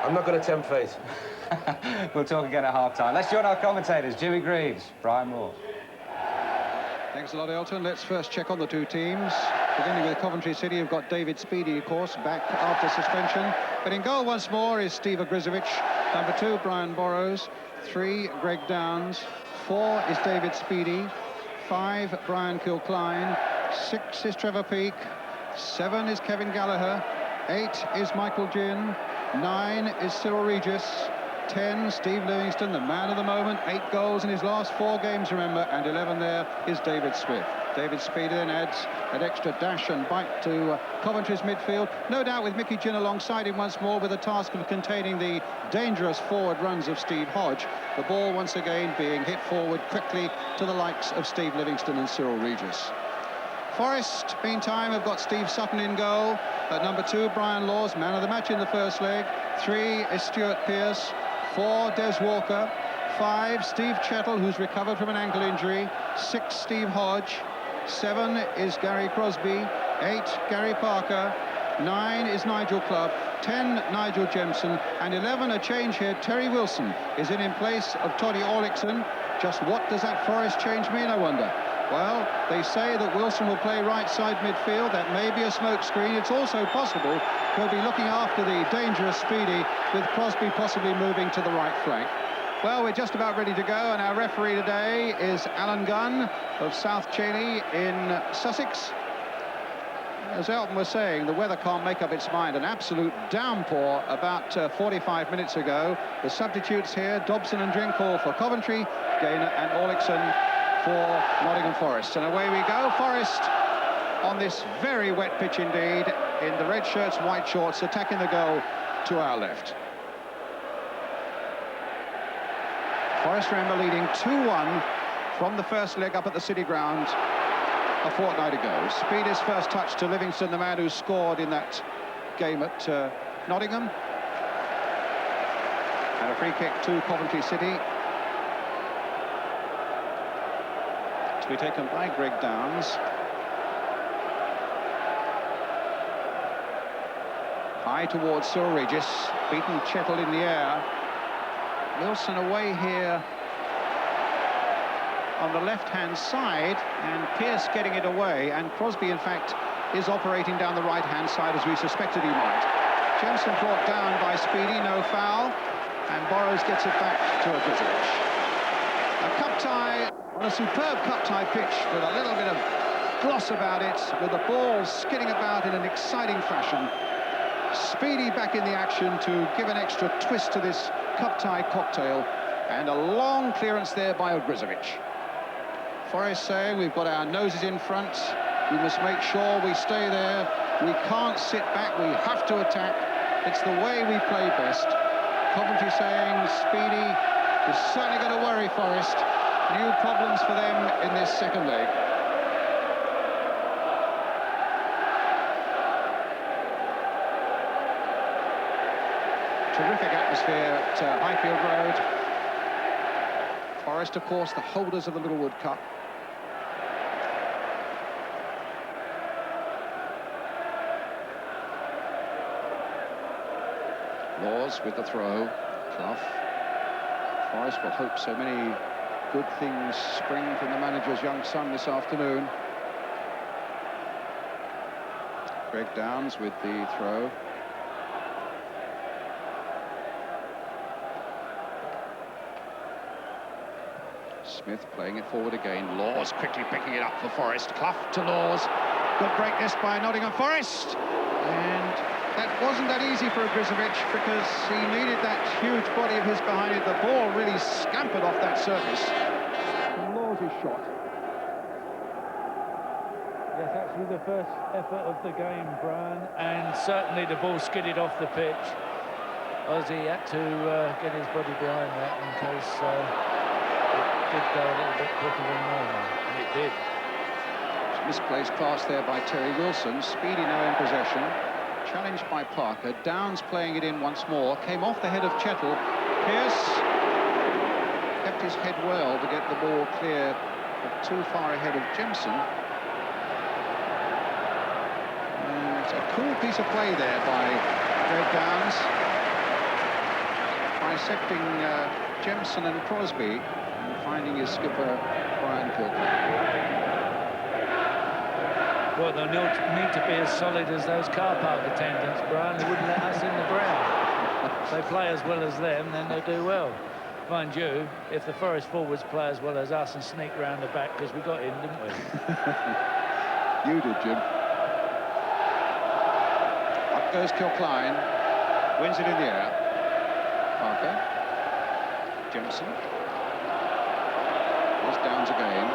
I'm not going to tempt fate. We'll talk again at half-time. Let's join our commentators, Jimmy Greaves, Brian Moore. Thanks a lot, Elton. Let's first check on the two teams. Beginning with Coventry City, you've got David Speedie, of course, back after suspension. But in goal once more is Steve Ogrizovic. Number 2, Brian Burrows. 3, Greg Downs. 4 is David Speedie. 5, Brian Kilcline. 6 is Trevor Peake. 7 is Kevin Gallagher. 8 is Michael Ginn. 9 is Cyril Regis. 10, Steve Livingston, the man of the moment. 8 goals in his last 4 games, remember, and 11 there is David Swift. David Speedie then adds an extra dash and bite to Coventry's midfield. No doubt with Mickey Ginn alongside him once more with the task of containing the dangerous forward runs of Steve Hodge. The ball once again being hit forward quickly to the likes of Steve Livingston and Cyril Regis. Forest, meantime, have got Steve Sutton in goal. At number 2, Brian Laws, man of the match in the first leg. 3 is Stuart Pearce. 4, Des Walker. 5, Steve Chettle, who's recovered from an ankle injury. 6, Steve Hodge. 7 is Gary Crosby. 8, Gary Parker. 9 is Nigel Clough. 10, Nigel Jemson. And 11, a change here, Terry Wilson is in place of Toddy Orlickson. Just what does that Forest change mean, I wonder? Well, they say that Wilson will play right side midfield. That may be a smoke screen. It's also possible he'll be looking after the dangerous Speedie, with Crosby possibly moving to the right flank. Well, we're just about ready to go, and our referee today is Alan Gunn of South Cheney in Sussex. As Elton was saying, the weather can't make up its mind. An absolute downpour about 45 minutes ago. The substitutes here, Dobson and Drinkall for Coventry, Gaynor and Orlickson for Nottingham Forest. And away we go. Forest on this very wet pitch indeed, in the red shirts, white shorts, attacking the goal to our left. Forest, remember, leading 2-1 from the first leg up at the City Ground a fortnight ago. Speedie's first touch to Livingston, the man who scored in that game at Nottingham. And a free kick to Coventry City, to be taken by Greg Downs. High towards Cyril Regis, beaten Chettle in the air. Wilson away here on the left-hand side, and Pearce getting it away, and Crosby, in fact, is operating down the right-hand side as we suspected he might. Jensen brought down by Speedie, no foul, and Burrows gets it back to Ogrizovic. A cup tie on a superb cup tie pitch with a little bit of gloss about it, with the ball skidding about in an exciting fashion. Speedie back in the action to give an extra twist to this cup tie cocktail, and a long clearance there by Ogrizovic. Forest saying we've got our noses in front, we must make sure we stay there, we can't sit back, we have to attack, it's the way we play best. Coventry saying Speedie is certainly going to worry Forest. New problems for them in this second leg. Terrific atmosphere at Highfield Road. Forest, of course, the holders of the Littlewood Cup. Laws with the throw. Clough. Forest will hope so many good things spring from the manager's young son this afternoon. Greg Downs with the throw. Smith playing it forward again. Laws quickly picking it up for Forest. Clough to Laws. Good break this by Nottingham Forest. And that wasn't that easy for Ogrizovic, because he needed that huge body of his behind it. The ball really scampered off that surface. And Laws is shot. Yes, actually the first effort of the game, Brian, and certainly the ball skidded off the pitch. Ozzy had to get his body behind that in case it did go a little bit quicker than normal, and it did. Misplaced pass there by Terry Wilson. Speedie now in possession. Challenged by Parker. Downs playing it in once more. Came off the head of Chettle. Pearce kept his head well to get the ball clear, but too far ahead of Jemson. And a cool piece of play there by Greg Downs. dissecting Jemson and Crosby and finding his skipper, Brian Kilpatrick. Well, they'll need to be as solid as those car park attendants, Brian. They wouldn't let us in the ground. If they play as well as them, then they do well. Mind you, if the Forest forwards play as well as us and sneak round the back, because we got in, didn't we? You did, Jim. Up goes Kilcline. Wins it in the air. Parker. Jemson. Here's Downs again.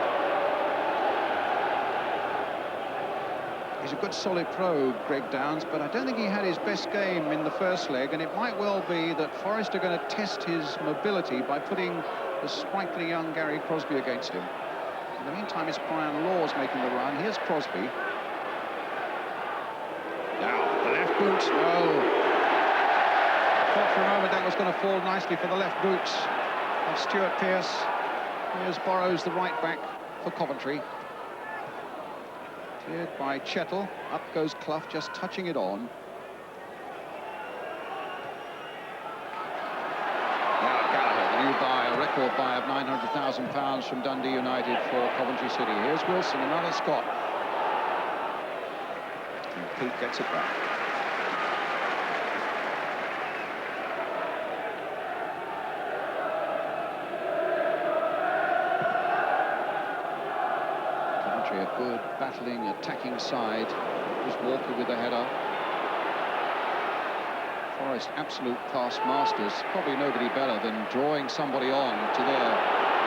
He's a good solid pro, Greg Downs, but I don't think he had his best game in the first leg, and it might well be that Forest are going to test his mobility by putting the sprightly young Gary Crosby against him. In the meantime, it's Brian Laws making the run. Here's Crosby. Now, the left boot. No. I thought for a moment that was going to fall nicely for the left boots of Stuart Pearce. Here's Burrows, the right back for Coventry. Cleared by Chettle. Up goes Clough, just touching it on. Now Gallagher, the new buy, a record buy of £900,000 from Dundee United for Coventry City. Here's Wilson, another Scot. And Pete gets it back. A good battling, attacking side. Here's Walker with the header. Forest absolute past masters. Probably nobody better than drawing somebody on to their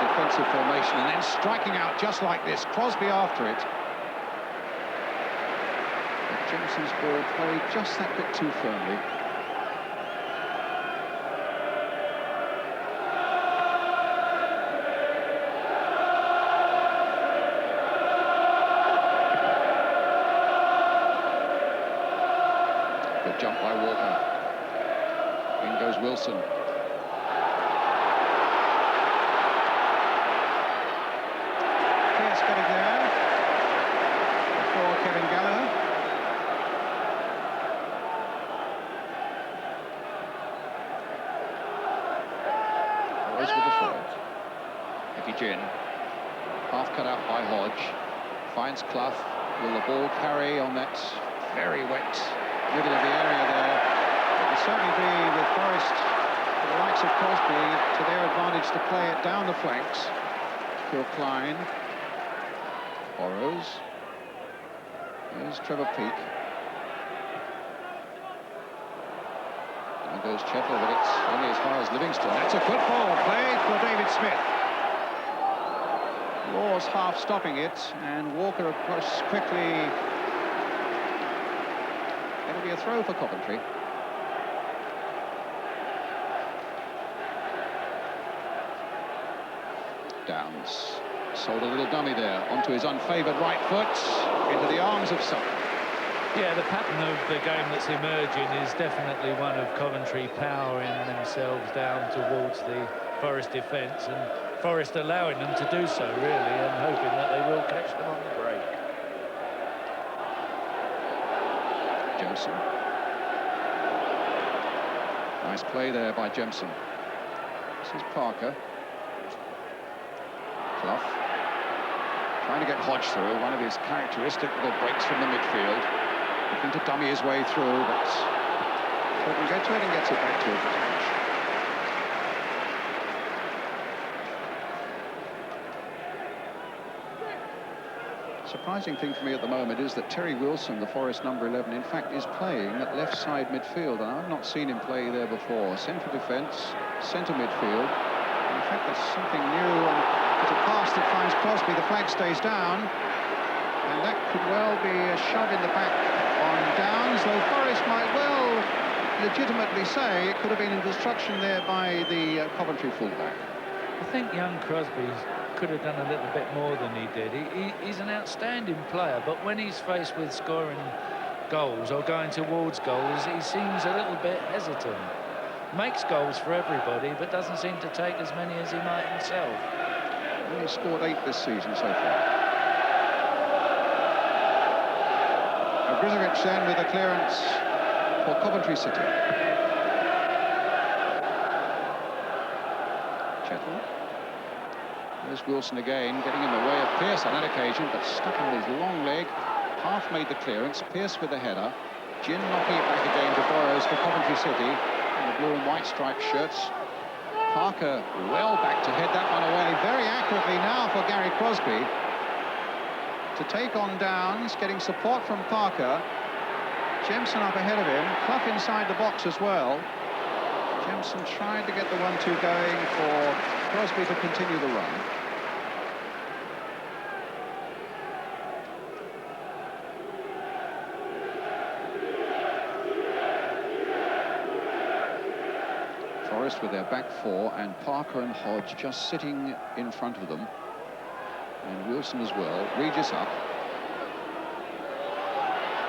defensive formation and then striking out just like this. Crosby after it. But Jemson's ball played just that bit too firmly. Jump by Walker. In goes Wilson. Pearce getting there before Kevin Gallagher. Always with the throw. Mickey Ginn. Half cut out by Hodge. Finds Clough. Will the ball carry on that very wet middle of the area there? It will certainly be with Forest, the likes of Crosby, to their advantage to play it down the flanks. Kilcline. Burrows. Here's Trevor Peake. There goes Chettle, but it's only as far as Livingston. That's a good ball played for David Smith. Laws half stopping it, and Walker, of course, quickly. It'll be a throw for Coventry. Downs sold a little dummy there onto his unfavoured right foot into the arms of Sutton. Yeah, the pattern of the game that's emerging is definitely one of Coventry powering themselves down towards the Forest defence, and Forest allowing them to do so, really, and hoping that they will catch them on the break. Jemson. Nice play there by Jemson. This is Parker. Clough. Trying to get Hodge through, one of his characteristic little breaks from the midfield. Looking to dummy his way through, but couldn't get to it and gets it back to it. Surprising thing for me at the moment is that Terry Wilson, the Forest number 11, in fact is playing at left side midfield, and I've not seen him play there before. Central defence, centre midfield. In fact, that's something new. It's a pass that finds Crosby. The flag stays down, and that could well be a shove in the back on Downs, though Forest might well legitimately say it could have been an obstruction there by the Coventry fullback. I think young Crosby could have done a little bit more than he did. He's an outstanding player, but when he's faced with scoring goals or going towards goals, he seems a little bit hesitant. Makes goals for everybody, but doesn't seem to take as many as he might himself. Well, he's scored 8 this season so far. Grizovic then with a clearance for Coventry City. Chettle. There's Wilson again, getting in the way of Pearce on that occasion, but stuck on his long leg. Half made the clearance. Pearce with the header. Gin knocking it back again to Burrows for Coventry City in the blue and white striped shirts. Parker well back to head that one away very accurately now for Gary Crosby to take on Downs, getting support from Parker. Jemson up ahead of him, Clough inside the box as well. Jemson tried to get the 1-2 going for Crosby to continue the run. Forest with their back four, and Parker and Hodge just sitting in front of them. And Wilson as well. Regis up.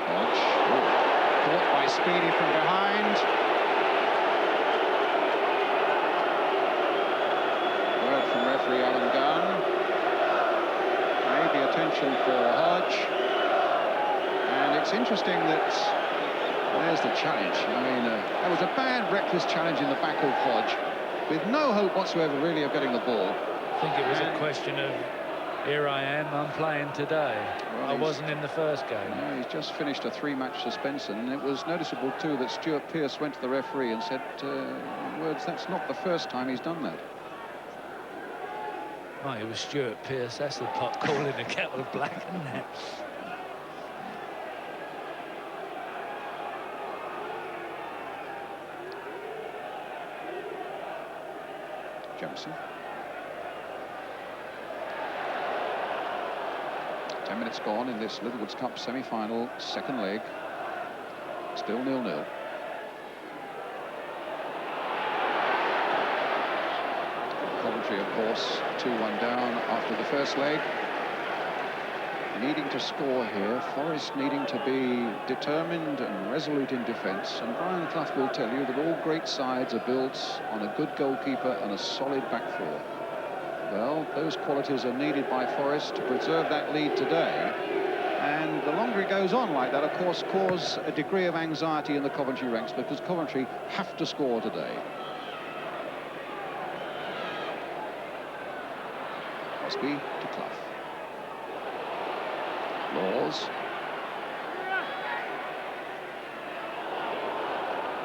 Hodge. Caught by Speedy from behind. Word from referee Alan Gunn. Maybe attention for Hodge. And it's interesting that there's the challenge. I mean, that was a bad, reckless challenge in the back of Hodge, with no hope whatsoever, really, of getting the ball. I think it was a question of, here I am, I'm playing today. Well, I wasn't in the first game. No, he's just finished a 3-match suspension, and it was noticeable, too, that Stuart Pearce went to the referee and said, words, that's not the first time he's done that. Oh, it was Stuart Pearce. That's the pot calling the kettle black, isn't it? Jemson. 10 minutes gone in this Littlewoods Cup semi-final, second leg. Still 0-0. Coventry, of course, 2-1 down after the first leg. Needing to score here. Forest needing to be determined and resolute in defence. And Brian Clough will tell you that all great sides are built on a good goalkeeper and a solid back four. Well, those qualities are needed by Forest to preserve that lead today. And the longer it goes on like that, of course, cause a degree of anxiety in the Coventry ranks, because Coventry have to score today. Crosby to Clough. Laws.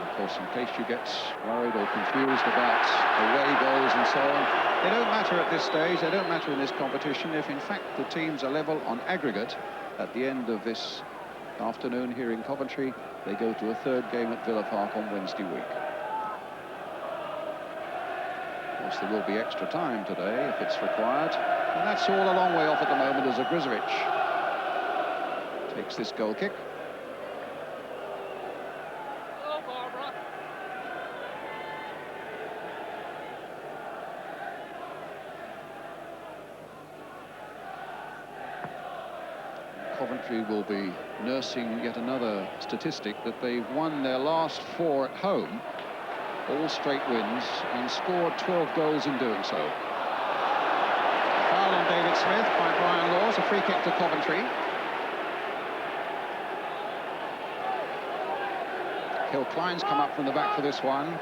Of course, in case you get worried or confused about away goals and so on, they don't matter at this stage, they don't matter in this competition if in fact the teams are level on aggregate at the end of this afternoon here in Coventry. They go to a third game at Villa Park on Wednesday week. Of course, there will be extra time today if it's required, and that's all a long way off at the moment as Grizovic takes this goal kick. Hello, Barbara. Coventry will be nursing yet another statistic that they've won their last 4 at home, all straight wins, and scored 12 goals in doing so. A foul on David Smith by Brian Laws, a free kick to Coventry. Hill Klein's come up from the back for this one.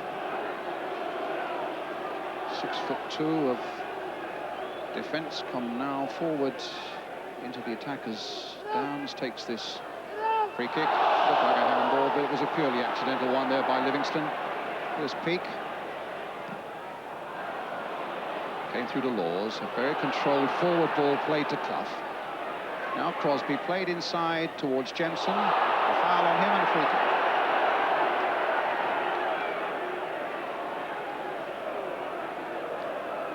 6'2" of defence come now forward into the attackers. Downs takes this free kick. Looked like a handball, but it was a purely accidental one there by Livingston. Here's Peake. Came through to Laws. A very controlled forward ball played to Clough. Now Crosby played inside towards Jemson. A foul on him and a free kick.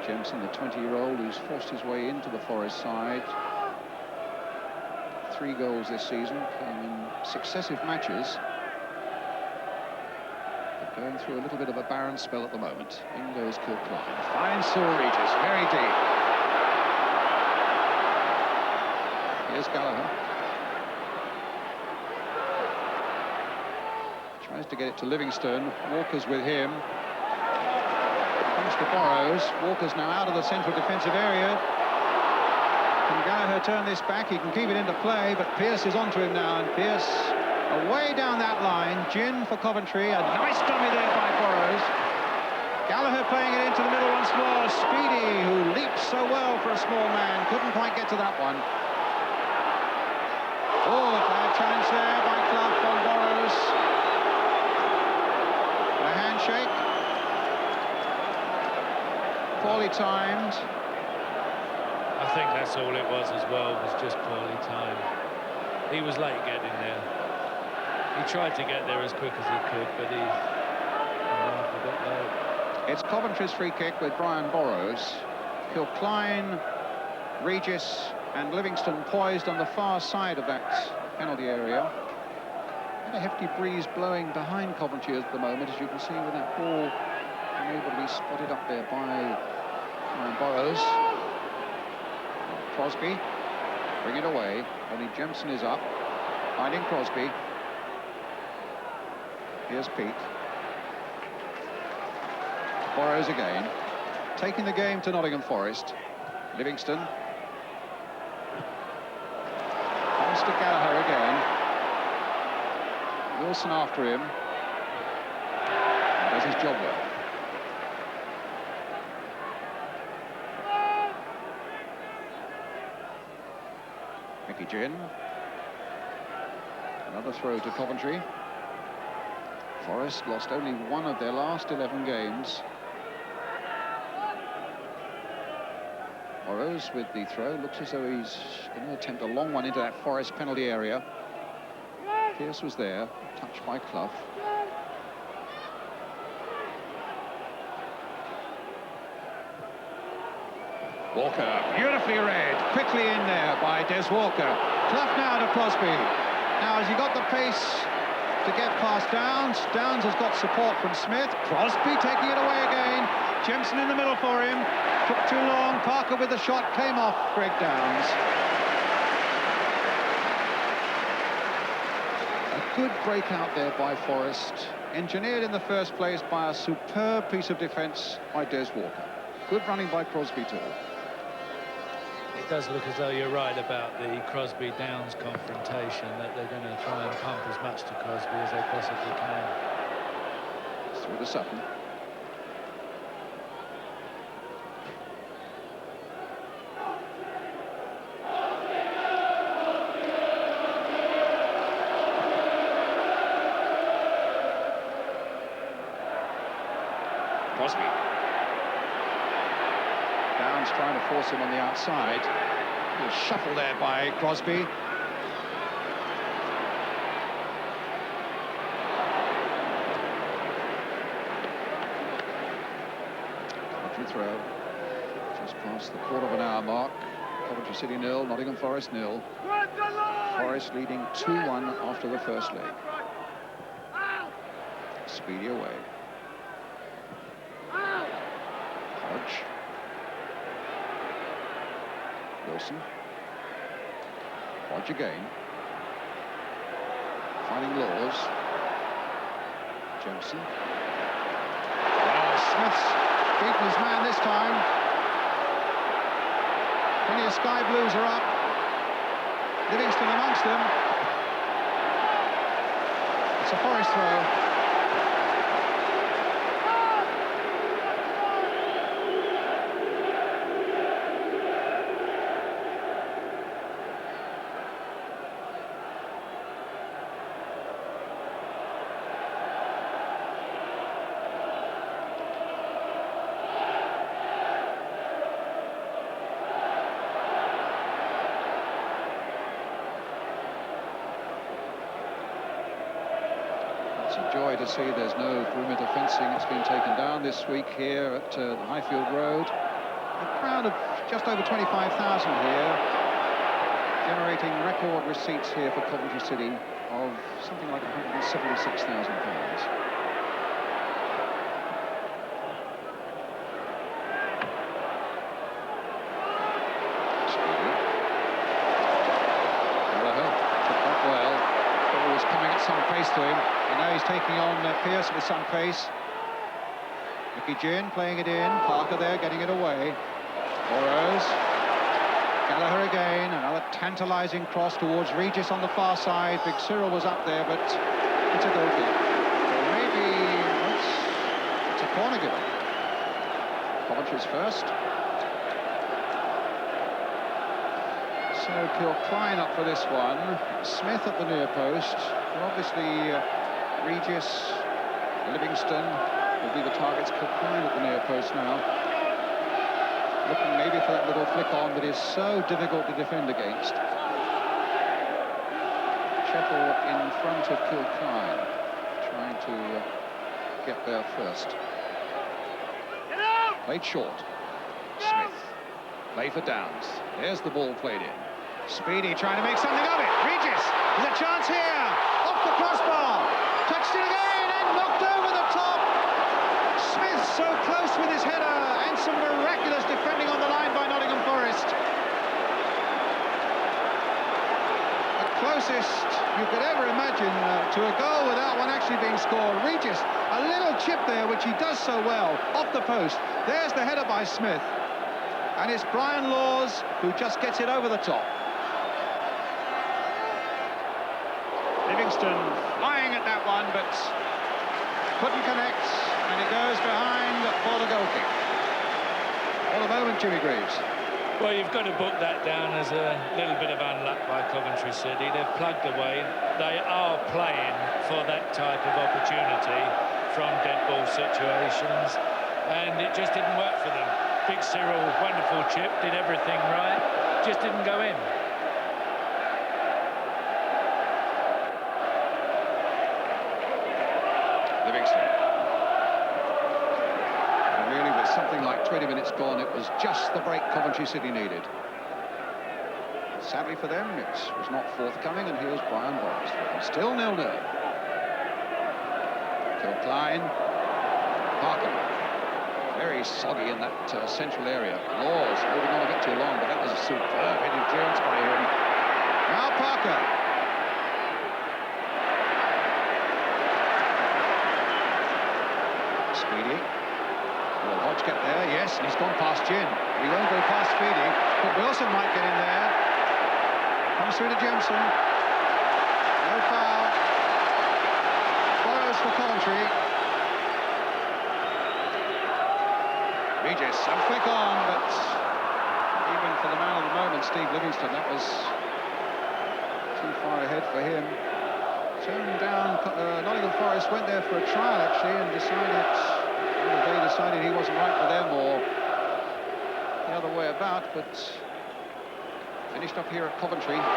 Jemson, the 20-year-old who's forced his way into the Forest side. 3 goals this season, came in successive matches. But going through a little bit of a barren spell at the moment. In goes Kilcline. Fine Saul Regis, very deep. Here's Gallagher. Tries to get it to Livingston. Walker's with him. Comes to Burrows. Walker's now out of the central defensive area. Can Gallagher turn this back? He can keep it into play, but Pearce is onto him now, and Pearce away down that line. Gin for Coventry. A nice dummy there by Burrows. Gallagher playing it into the middle once more. Speedy, who leaps so well for a small man, couldn't quite get to that one. Oh, a bad challenge there by Clough on Burrows. A handshake. Poorly timed. I think that's all it was as well, was just poorly timed. He was late getting there. He tried to get there as quick as he could, but he arrived a bit late. It's Coventry's free kick with Brian Burrows. Kilcline, Regis and Livingston poised on the far side of that penalty area. And a hefty breeze blowing behind Coventry at the moment, as you can see, with that ball unable to be spotted up there by Brian Burrows. Crosby, bring it away. Only Jemson is up, finding Crosby. Here's Pete. Burrows again, taking the game to Nottingham Forest. Livingston. Pass to Gallagher again. Wilson after him. Does his job well. Mickey Ginn. Another throw to Coventry. Forest lost only one of their last 11 games. Burrows with the throw. Looks as though he's going to attempt a long one into that Forest penalty area. Pearce was there, touched by Clough. Walker, beautifully read, quickly in there by Des Walker. Clough now to Crosby. Now, has he got the pace to get past Downs? Downs has got support from Smith. Crosby taking it away again. Jemson in the middle for him. Took too long. Parker with the shot, came off Greg Downs. A good breakout there by Forest, engineered in the first place by a superb piece of defence by Des Walker. Good running by Crosby too. It does look as though you're right about the Crosby-Downs confrontation, that they're going to try and pump as much to Crosby as they possibly can. Through to Sutton. Crosby. Downs trying to force him on the outside. A little shuffle there by Crosby. Coventry throw. Just past the quarter of an hour mark. Coventry City 0, Nottingham Forest 0. Forest leading 2-1 after the first leg. Speedy away. Hodge. Wilson. Hodge again. Finding Laws. Jemson. Oh, Smith's beaten his man this time. Plenty of Sky Blues are up. Livingston amongst them. It's a Forest throw. It's a joy to see there's no perimeter fencing. It's been taken down this week here at Highfield Road. A crowd of just over 25,000 here, generating record receipts here for Coventry City of something like £176,000. Some pace to him, and now he's taking on Pearce with some pace. Mickey Ginn playing it in, Parker there getting it away. Burrows, Gallagher again, another tantalising cross towards Regis on the far side. Big Cyril was up there, but it's a goal kick. Or maybe it's a corner given. Coventry's first. So Kilcline up for this one. Smith at the near post. Well, obviously, Regis, Livingston will be the targets. Kilcline at the near post now. Looking maybe for that little flick on that is so difficult to defend against. Chapel in front of Kilcline, trying to get there first. Played short. Smith. Play for Downs. There's the ball played in. Speedy trying to make something of it. Regis, there's a chance here. Off the crossbar. Touched it again and knocked over the top. Smith so close with his header, and some miraculous defending on the line by Nottingham Forest. The closest you could ever imagine to a goal without one actually being scored. Regis, a little chip there, which he does so well, off the post. There's the header by Smith. And it's Brian Laws who just gets it over the top. Livingston flying at that one, but couldn't connect, and it goes behind for the goal kick. What a moment, Jimmy Greaves. Well, you've got to book that down as a little bit of unluck by Coventry City. They've plugged away. They are playing for that type of opportunity from dead ball situations, and it just didn't work for them. Big Cyril, wonderful chip, did everything right, just didn't go in. Livingston. And really, with something like 20 minutes gone, it was just the break Coventry City needed. Sadly for them, it was not forthcoming, and here's Brian Boris for them. Still 0-0. Kilcline. Parker. Very soggy in that central area. Laws holding on a bit too long, but that was a superb headed clearance by him. Now Parker. Speedy. Will Hodge get there? Yes, and he's gone past Gin. He won't go past Speedy, but Wilson might get in there. Comes through to Jemson. No foul. Follows for Coventry. Regis, some flick on, but even for the man of the moment, Steve Livingston, that was too far ahead for him. Turned down, Nottingham Forest went there for a trial, actually, and decided, whether they decided he wasn't right for them or the other way about, but finished up here at Coventry. They've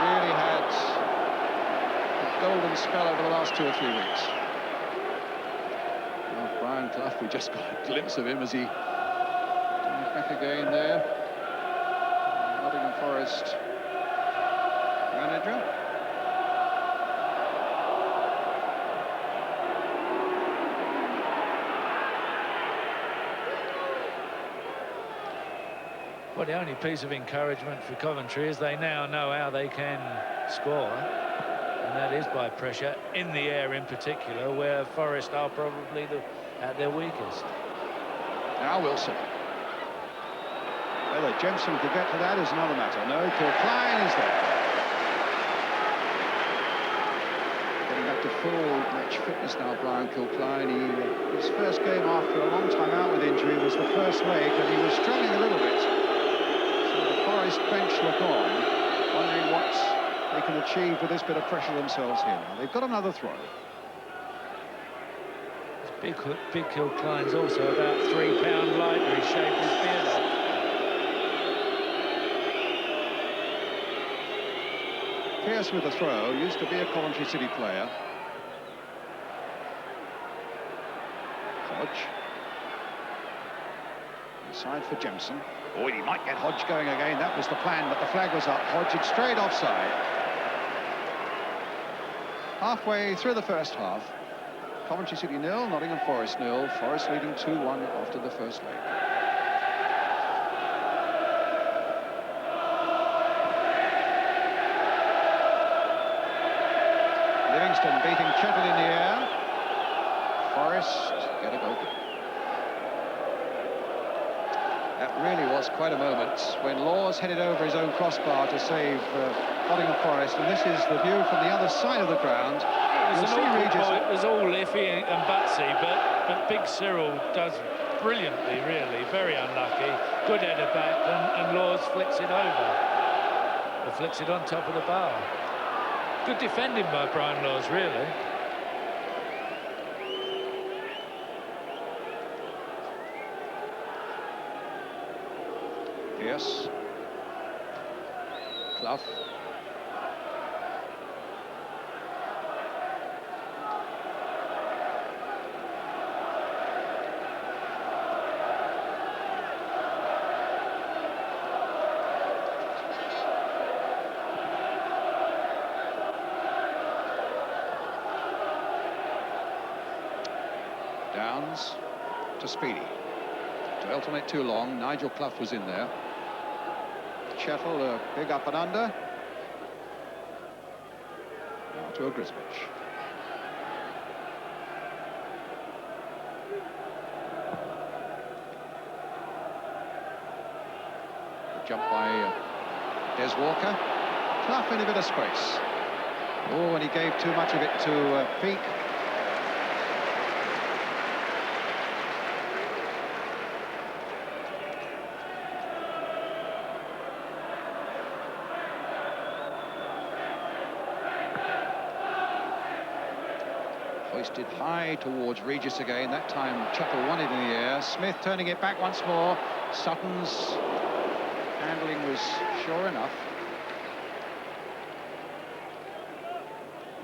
really had a golden spell over the last 2 or 3 weeks. Brian Clough, we just got a glimpse of him as he back again there. Nottingham Forest manager. Well, the only piece of encouragement for Coventry is they now know how they can score, and that is by pressure in the air in particular, where Forest are probably at their weakest. Now Wilson. Whether Jemson could get to that is another matter. No, Kilcline is there. Getting back to full match fitness now, Brian Kilcline. His first game after a long time out with injury was the first leg, and he was struggling a little bit. So the Forest bench look on, wondering what they can achieve with this bit of pressure themselves here. Now, they've got another throw. Big Kilcline's also about 3 pound lighter. He shaved his beard off. Pierce with the throw, used to be a Coventry City player. Hodge. Inside for Jemson. Oh, he might get Hodge going again. That was the plan, but the flag was up. Hodge had straight offside. Halfway through the first half. Coventry City 0, Nottingham Forest 0. Forest leading 2-1 after the first leg. Livingston beating Chettle in the air. Forest get a goal. That really was quite a moment when Laws headed over his own crossbar to save Nottingham Forest, and this is the view from the other side of the ground. It was all iffy and butsy, but Big Cyril does brilliantly, really. Very unlucky. Good header back, and Laws flicks it over. Or flicks it on top of the bar. Good defending by Brian Laws, really. Yes. Clough. Downs to Speedy. To alternate too long. Nigel Clough was in there. Chettle, a big up and under. Now to a Grisbich. Good jump by Des Walker. Clough in a bit of space. Oh, and he gave too much of it to Peake. Hoisted high towards Regis again. That time Chettle won it in the air. Smith turning it back once more. Sutton's handling was sure enough.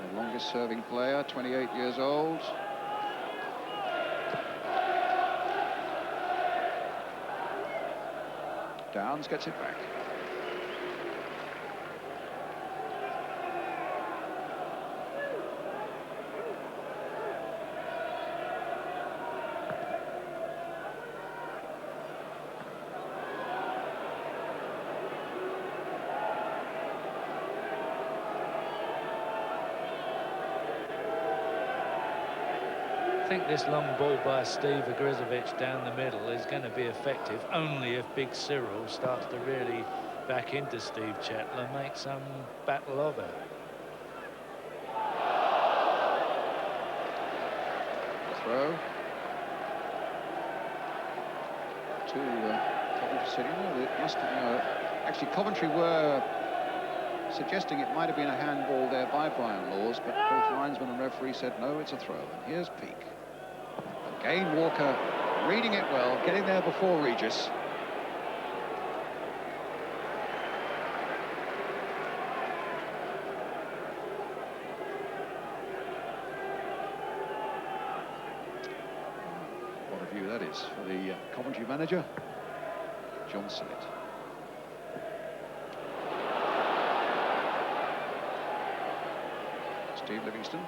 The longest serving player, 28 years old. Downs gets it back. I think this long ball by Steve Ogrizovic down the middle is going to be effective only if Big Cyril starts to really back into Steve Chettle and make some battle of it. Throw to Coventry City. Well, it must have, actually, Coventry were suggesting it might have been a handball there by Brian Laws, but both linesman and referee said no, it's a throw. And here's Peake. Again, Walker reading it well, getting there before Regis. What a view that is for the Coventry manager, John Sinnott. Steve Livingston.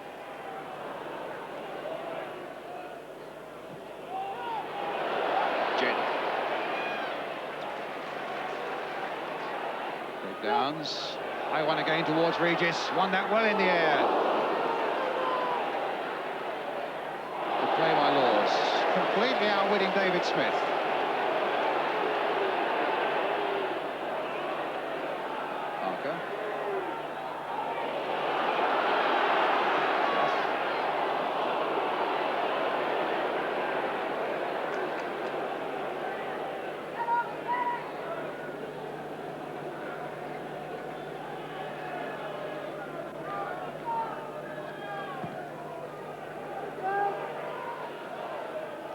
Jed. Great Downs. High one again towards Regis. Won that well in the air. Good play by Laws. Completely outwitting David Smith. Parker.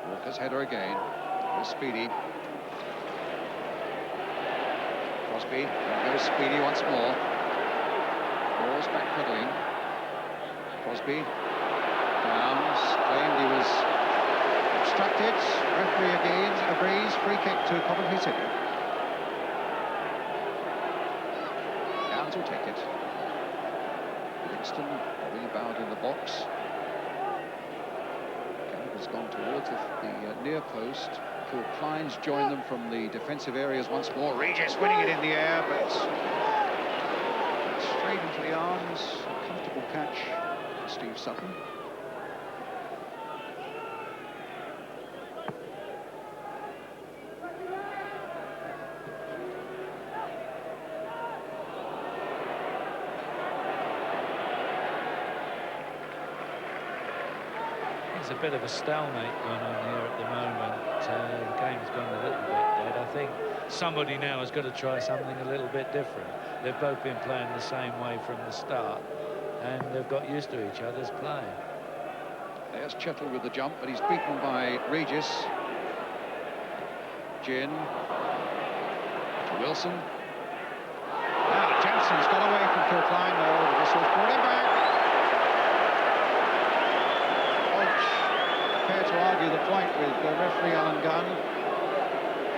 Walker's header again. Here's Speedy. Crosby. There goes Speedy once more. Laws backpedaling. Crosby. Downs claimed he was obstructed. Referee again agrees. Free kick to Coventry City. Downs will take it. Livingston bobbing about in the box. Has gone towards the near post. Phil Klein's joined them from the defensive areas once more. Regis winning it in the air, but straight into the arms. A comfortable catch for Steve Sutton. There's a bit of a stalemate going on here at the moment. somebody now has got to try something a little bit different. They've both been playing the same way from the start, and they've got used to each other's play. There's Chettle with the jump, but he's beaten by Regis. Gin to Wilson. Now Jensen's got away from Kilcline. No, the whistle's brought him back. Hodge prepared to argue the point with referee Alan Gunn.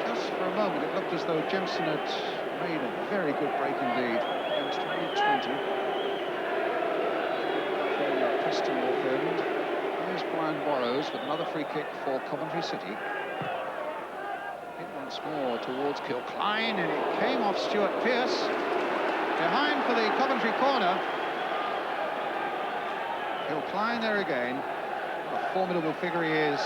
Just for a moment, it looked as though Jensen had made a very good break indeed against 20. For Preston North End. Here's Brian Burrows with another free kick for Coventry City. Hit once more towards Kilcline, and it came off Stuart Pearce. Behind for the Coventry corner. Kilcline there again. What a formidable figure he is.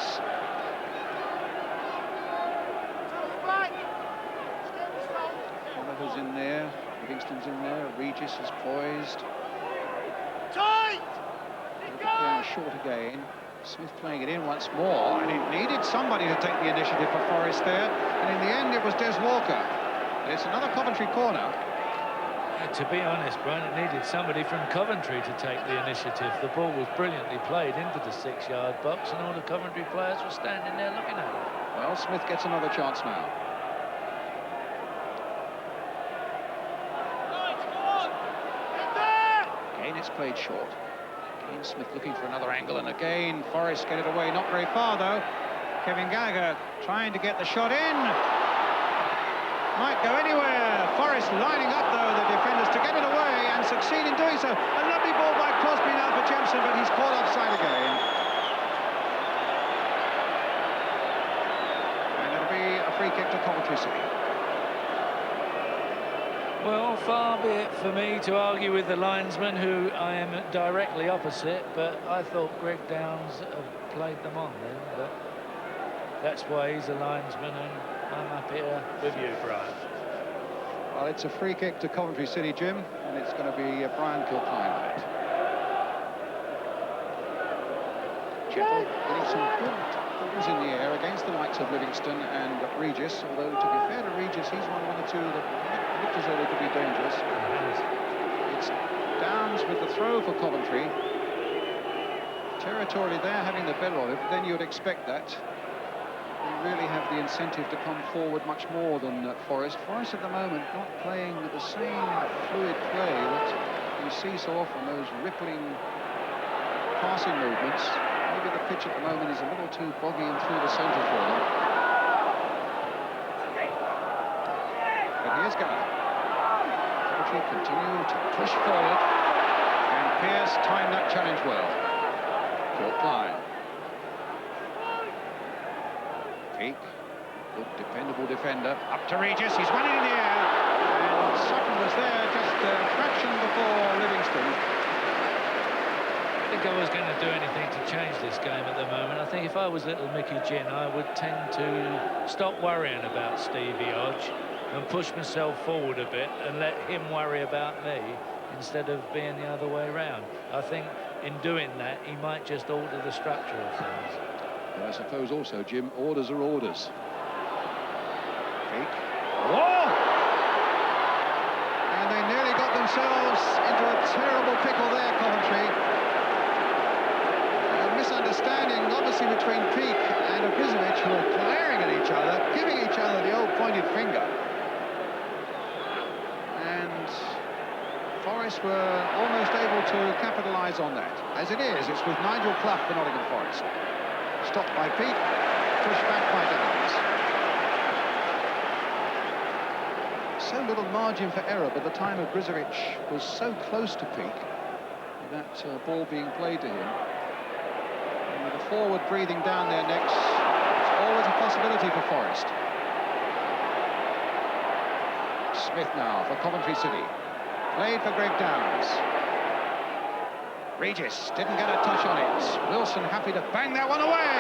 Oliver's in there. Livingston's in there. Regis is poised. Corner short again. Smith playing it in once more, and it needed somebody to take the initiative for Forest there, and in the end it was Des Walker. It's another Coventry corner. To be honest, Brian, it needed somebody from Coventry to take the initiative. The ball was brilliantly played into the 6-yard box, and all the Coventry players were standing there looking at it. Well, Smith gets another chance now. Again, it's played short. Again, Smith looking for another angle, and again, Forest get it away. Not very far, though. Kevin Gallagher trying to get the shot in. Might go anywhere. Forest lining up, though, the defenders to get it away and succeed in doing so. A lovely ball by Crosby now for Jemson, but he's caught offside again. And it'll be a free kick to Coventry City. Well, far be it for me to argue with the linesman, who I am directly opposite, but I thought Greg Downs played them on then, but that's why he's a linesman, and I'm up here with you, Brian. Well, it's a free kick to Coventry City, Jim, and it's going to be Brian Kilcline on it. Chettle getting some good balls in the air against the likes of Livingston and Regis, although to be fair to Regis, he's one or two that looked as though they could be dangerous. It's Downs with the throw for Coventry. Territorially, they're having the better of it, but then you'd expect that. They really have the incentive to come forward much more than Forest. Forest at the moment not playing with the same fluid play that you see so often, those rippling passing movements. Maybe the pitch at the moment is a little too boggy and through the centre for them. But here's Gallagher. Coventry continue to push forward, and Pearce timed that challenge well. Kilcline. Peak, good dependable defender. Up to Regis, he's won it in the air, and Sutton was there just a fraction before Livingston. I think I was going to do anything to change this game at the moment. I think if I was little Mickey Ginn, I would tend to stop worrying about Stevie Hodge and push myself forward a bit and let him worry about me instead of being the other way around. I think in doing that, he might just alter the structure of things. Well, I suppose also, Jim, orders are orders. Peak. Oh! And they nearly got themselves into a terrible pickle there, Coventry. A misunderstanding, obviously, between Peak and Abrizovic, who are glaring at each other, giving each other the old pointed finger. And Forest were almost able to capitalise on that. As it is, it's with Nigel Clough for Nottingham Forest. Stopped by Peak, pushed back by Downs. So little margin for error, but the time of Brizovic was so close to Peak, that ball being played to him. And with the forward breathing down their necks, it's always a possibility for Forest. Smith now for Coventry City. Played for Greg Downs. Regis didn't get a touch on it. Wilson happy to bang that one away.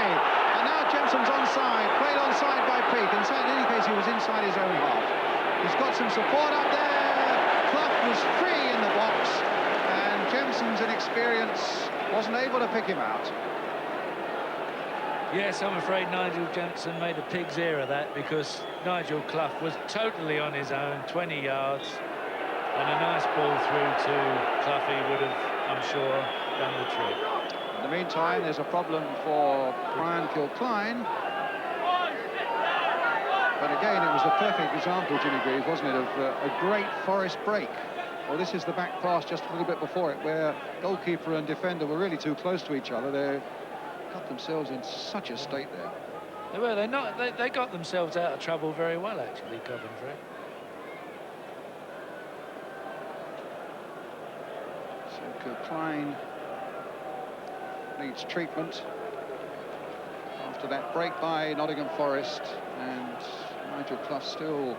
And now Jemson's onside, played onside by Peak. In any case, he was inside his own half. He's got some support up there. Clough was free in the box, and Jemson's inexperience wasn't able to pick him out. Yes, I'm afraid Nigel Jensen made a pig's ear of that, because Nigel Clough was totally on his own, 20 yards, and a nice ball through to Cloughy would have, I'm sure, done the trick. In the meantime, there's a problem for Brian Kilcline. But again, it was the perfect example, Jimmy Greaves, wasn't it, of a great Forest break. Well, this is the back pass just a little bit before it, where goalkeeper and defender were really too close to each other. They got themselves in such a state there. They were. They got themselves out of trouble very well, actually, Coventry. So Kilcline needs treatment after that break by Nottingham Forest, and Nigel Clough still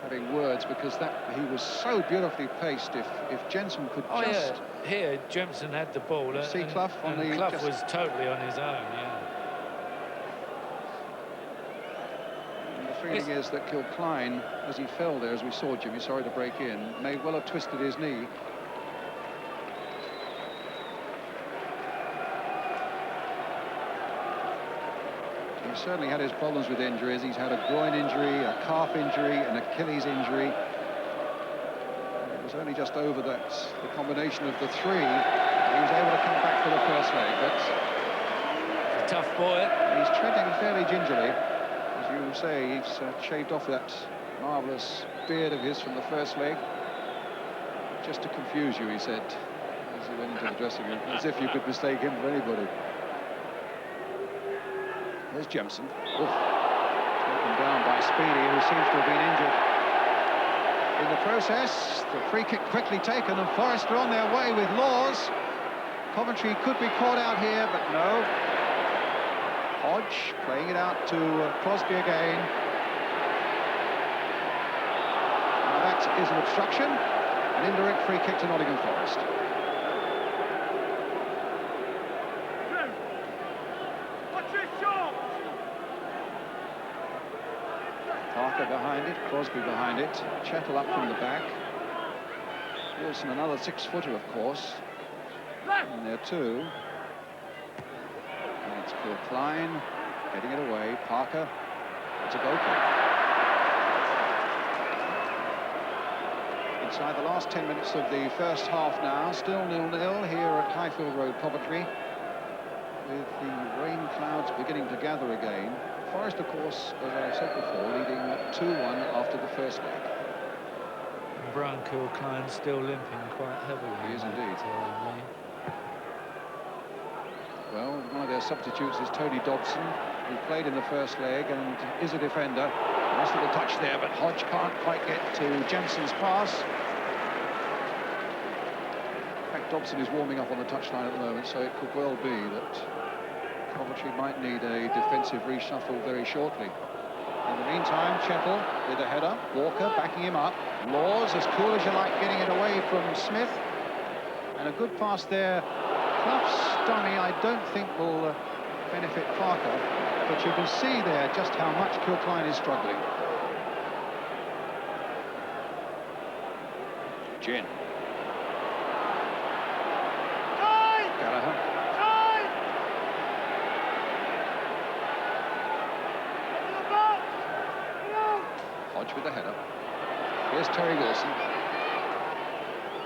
having words, because that he was so beautifully paced. If Jensen could just... Yeah. Here, Jensen had the ball. See Clough on the... Clough was totally on his own, yeah. And the feeling is that Kilcline, as he fell there, as we saw, Jimmy, sorry to break in, may well have twisted his knee. He certainly had his problems with injuries. He's had a groin injury, a calf injury, an Achilles injury. It was only just over that, the combination of the three, he was able to come back for the first leg. But a tough boy. He's treading fairly gingerly. As you say, he's shaved off that marvellous beard of his from the first leg. Just to confuse you, he said, as he went into the dressing room, as if you could mistake him for anybody. There's Jensen. Taken down by Speedy, who seems to have been injured. In the process, the free kick quickly taken, and Forest are on their way with Laws. Coventry could be caught out here, but no. Hodge playing it out to Crosby again. Now that is an obstruction. An indirect free kick to Nottingham Forest. Parker behind it, Crosby behind it, Chettle up from the back. Wilson, another 6-footer, of course. And there too. And it's Kilcline getting it away. Parker, it's a goal kick. Inside the last 10 minutes of the first half now, still 0-0 here at Highfield Road, Coventry, with the rain clouds beginning to gather again. Forest, of course, as I said before, leading 2-1 after the first leg. Brian Kilcline still limping quite heavily. He is indeed. Well, one of their substitutes is Tony Dobson, who played in the first leg and is a defender. Nice little touch there, but Hodge can't quite get to Jensen's pass. In fact, Dobson is warming up on the touchline at the moment, so it could well be that Coventry might need a defensive reshuffle very shortly. In the meantime, Chettle with a header, Walker backing him up, Laws, as cool as you like, getting it away from Smith, and a good pass there. Clough's dummy, I don't think will benefit Parker, but you can see there just how much Kilcline is struggling. Gin. Gallagher. Hodge with the header. Here's Terry Wilson.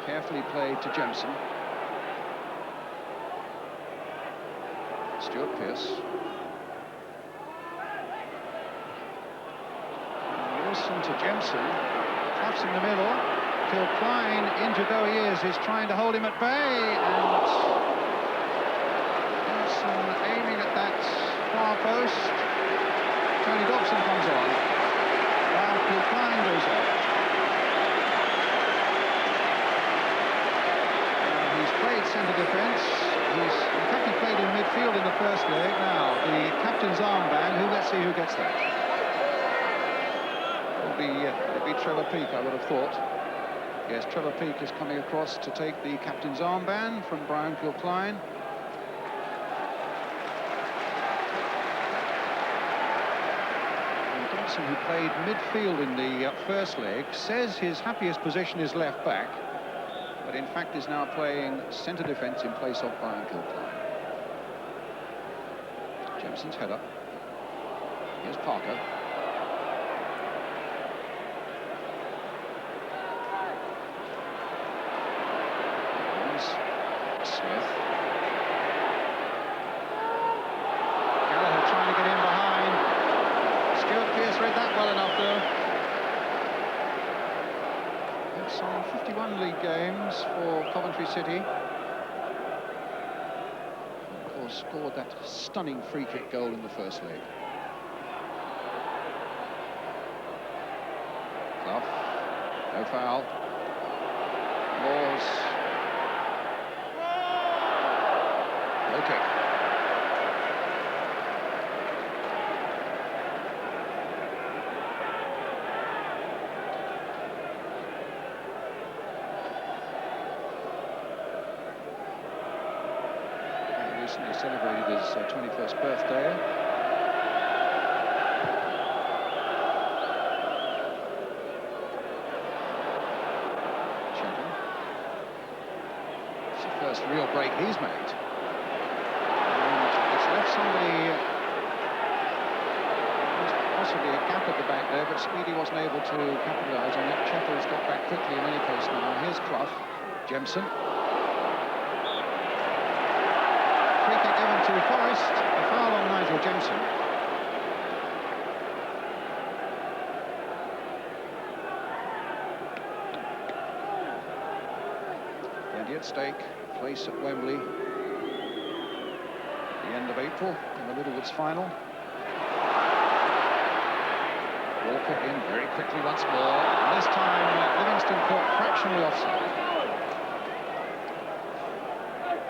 Carefully played to Jensen. Stuart Pearce. Wilson to Jensen. Clough's in the middle. Kilcline, injured though he is trying to hold him at bay. And Jensen aiming at that far post. Tony Dobson comes on. While Kilcline goes off. He's played centre defence. In fact, he played in midfield in the first leg. Now, the captain's armband, let's see who gets that. It'll be Trevor Peake, I would have thought. Yes, Trevor Peake is coming across to take the captain's armband from Brian Kilcline. And Dobson, who played midfield in the first leg, says his happiest position is left back, but in fact is now playing centre defence in place of Brian Kilcline. Jemson's header. Here's Parker. Smith. Gallagher trying to get in behind. Stuart Pearce read that well enough, though. It's on 51 league games for Coventry City. Of course, scored that stunning free kick goal in the first leg. Clough. No foul. Laws. Low kick. He recently celebrated his 21st birthday. Chatham. It's the first real break he's made. Left somebody, possibly a gap at the back there, but Speedy wasn't able to capitalise on it. Chetter's got back quickly in any case now. Here's Clough, Jemson. Free kick given to Forrest, a foul on Nigel Jemson. Plenty at stake, place at Wembley. The end of April in the Littlewoods final. Walker in very quickly once more. And this time Livingston caught fractionally offside.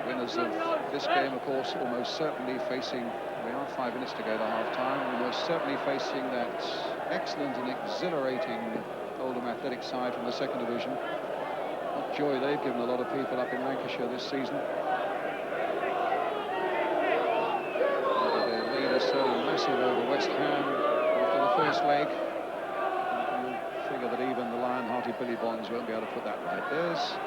Winners of this game, of course, almost certainly facing, we are 5 minutes to go to half-time, almost certainly facing that excellent and exhilarating Oldham Athletic side from the second division. What joy they've given a lot of people up in Lancashire this season. So massive over West Ham after the first leg. You figure that even the lion-hearted Billy Bonds won't be able to put that right. There's...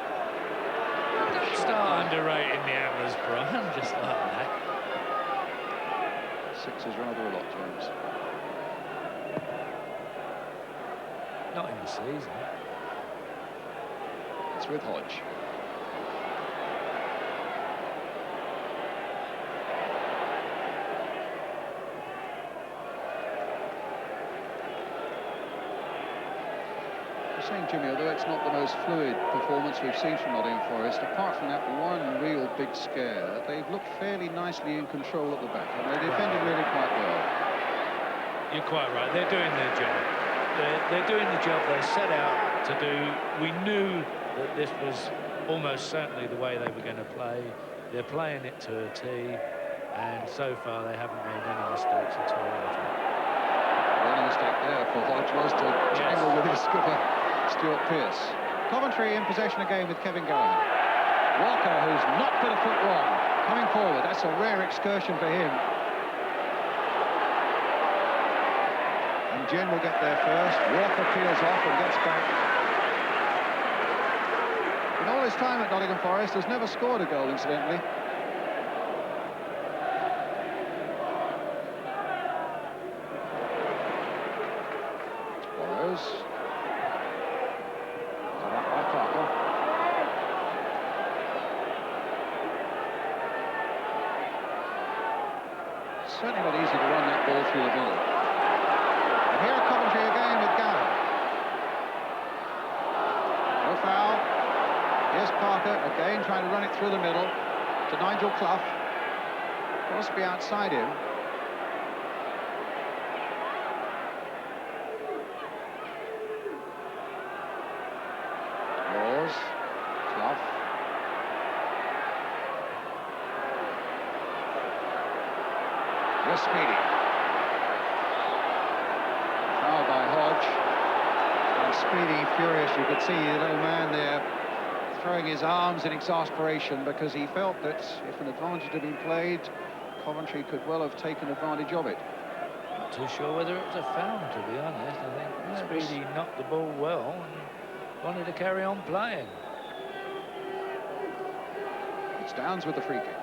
Start underrating the Hammers, Brian, just like that. 6 is rather a lot, James. Not in the season. It's with Hodge. Saying, Jimmy, although it's not the most fluid performance we've seen from Nottingham Forest, apart from that one real big scare, they've looked fairly nicely in control at the back, and they defended really quite well. You're quite right. They're doing their job. They're doing the job they set out to do. We knew that this was almost certainly the way they were going to play. They're playing it to a T, and so far they haven't made any mistakes at all. The only mistake there for Hodge was to jangle with his skipper, Stuart Pearce. Coventry in possession again with Kevin Gallagher. Walker, who's not put a foot wrong, coming forward. That's a rare excursion for him. And Jen will get there first. Walker peels off and gets back. In all his time at Nottingham Forest, has never scored a goal, incidentally. Certainly not easy to run that ball through the middle. And here at Coventry again with Gallagher. No foul. Here's Parker again trying to run it through the middle to Nigel Clough. Crosby outside him. Laws. Clough. Here's Speedy. Foul by Hodge. And Speedy, furious, you could see the little man there throwing his arms in exasperation because he felt that if an advantage had been played, Coventry could well have taken advantage of it. Not too sure whether it was a foul, to be honest. I think Speedy knocked the ball well and wanted to carry on playing. It's Downs with the free kick.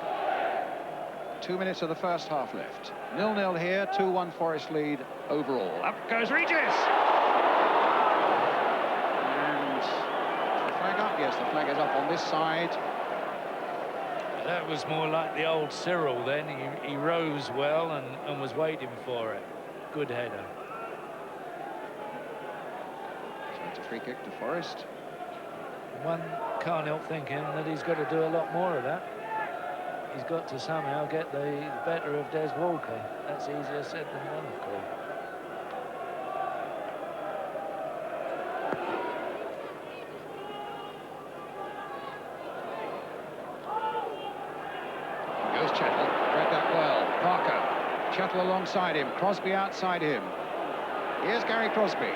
2 minutes of the first half left. 0-0 here, 2-1 Forest lead overall. Up goes Regis! And the flag up? Yes, the flag is up on this side. That was more like the old Cyril then. He rose well and was waiting for it. Good header. So it's a free kick to Forest. One can't help thinking that he's got to do a lot more of that. He's got to somehow get the better of Des Walker. That's easier said than done, of course. Goes Chettle, read that well. Parker, Chettle alongside him, Crosby outside him. Here's Gary Crosby.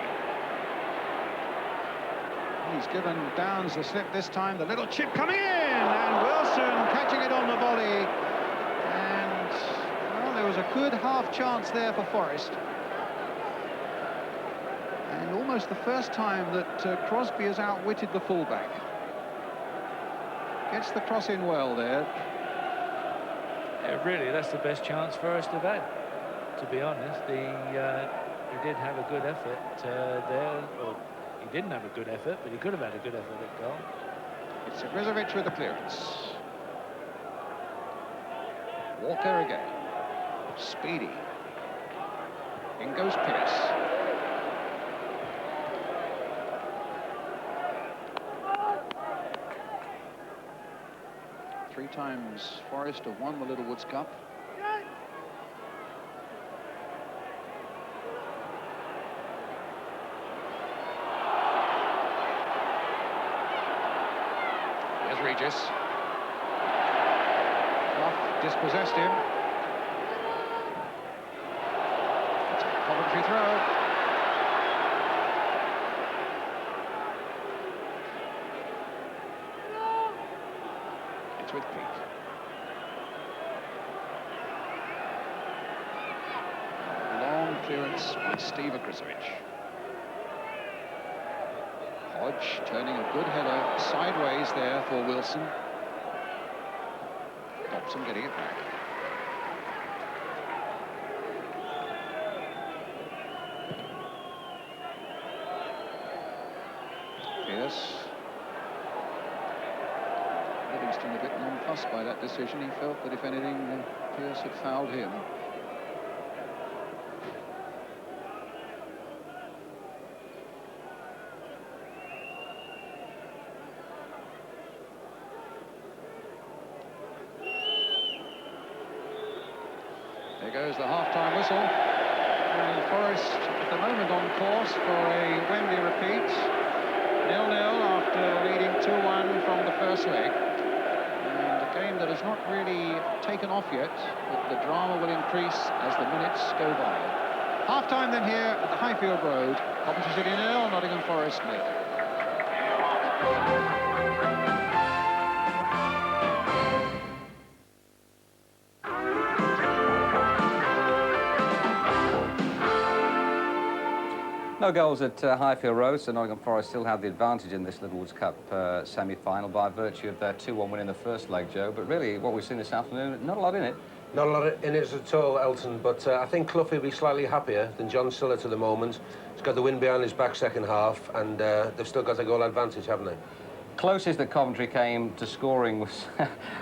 He's given Downs the slip this time. The little chip coming in, and Wilson catching it on the volley. And, well, there was a good half chance there for Forest. And almost the first time that Crosby has outwitted the fullback. Gets the cross in well there. Yeah, really, that's the best chance Forest have had, to be honest. He did have a good effort there. Or he didn't have a good effort, but he could have had a good effort at goal. It's Grizovic with the clearance. Walker again. Speedy. In goes Pearce. Three times Forest have won the Littlewoods Cup. Here's Regis. Clough dispossessed him. It's a Coventry throw. It's with Pete. Long clearance by Steve Grizovic. Hodge turning a good header sideways there for Wilson. Dobson getting it back. Pearce. Livingston a bit nonplussed by that decision. He felt that if anything, Pearce had fouled him. There goes the half-time whistle. And Forest at the moment on course for a Wembley repeat. 0-0 after leading 2-1 from the first leg. And a game that has not really taken off yet, but the drama will increase as the minutes go by. Half-time then here at the Highfield Road. Coventry City 0, Nottingham Forest 0. No goals at Highfield Road, so Nottingham Forest still have the advantage in this Littlewoods Cup semi-final by virtue of their 2-1 win in the first leg, Joe. But really, what we've seen this afternoon, not a lot in it. Not a lot in it at all, Elton, but I think Clough will be slightly happier than John Sillett at the moment. He's got the wind behind his back second half, and they've still got the goal advantage, haven't they? Closest that Coventry came to scoring was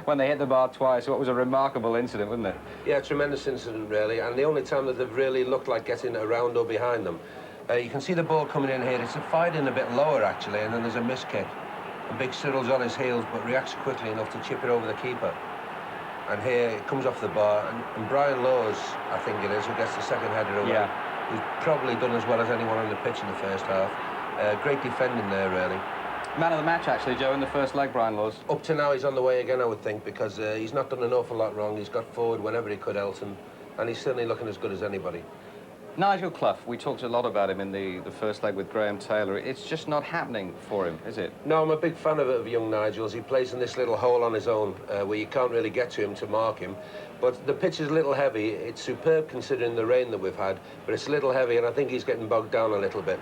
when they hit the bar twice. What was a remarkable incident, wasn't it? Yeah, tremendous incident, really, and the only time that they've really looked like getting around or behind them. You can see the ball coming in here. It's a fight in a bit lower, actually, and then there's a miss kick. And Big Cyril's on his heels, but reacts quickly enough to chip it over the keeper. And here it comes off the bar, and Brian Laws, I think it is, who gets the second header away. Yeah. He's probably done as well as anyone on the pitch in the first half. Great defending there, really. Man of the match, actually, Joe, in the first leg, Brian Laws. Up to now, he's on the way again, I would think, because he's not done an awful lot wrong. He's got forward whenever he could, Elton, and he's certainly looking as good as anybody. Nigel Clough, we talked a lot about him in the first leg with Graham Taylor. It's just not happening for him, is it? No, I'm a big fan of young Nigel's. He plays in this little hole on his own where you can't really get to him to mark him. But the pitch is a little heavy. It's superb considering the rain that we've had, but it's a little heavy, and I think he's getting bogged down a little bit.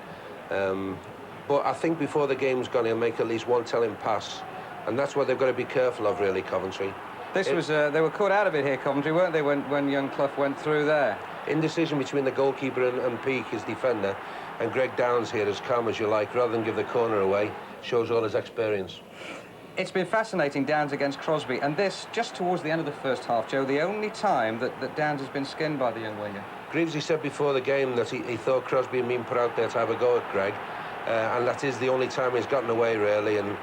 But I think before the game's gone, he'll make at least one telling pass, and that's what they've got to be careful of, really, Coventry. This was, they were caught out of it here, Coventry, weren't they, when young Clough went through there? Indecision between the goalkeeper and Peake, his defender, and Greg Downs here, as calm as you like, rather than give the corner away, shows all his experience. It's been fascinating, Downs against Crosby, and this, just towards the end of the first half, Joe, the only time that Downs has been skinned by the young winger. Greavesy said before the game that he thought Crosby had been put out there to have a go at Greg, and that is the only time he's gotten away, really, and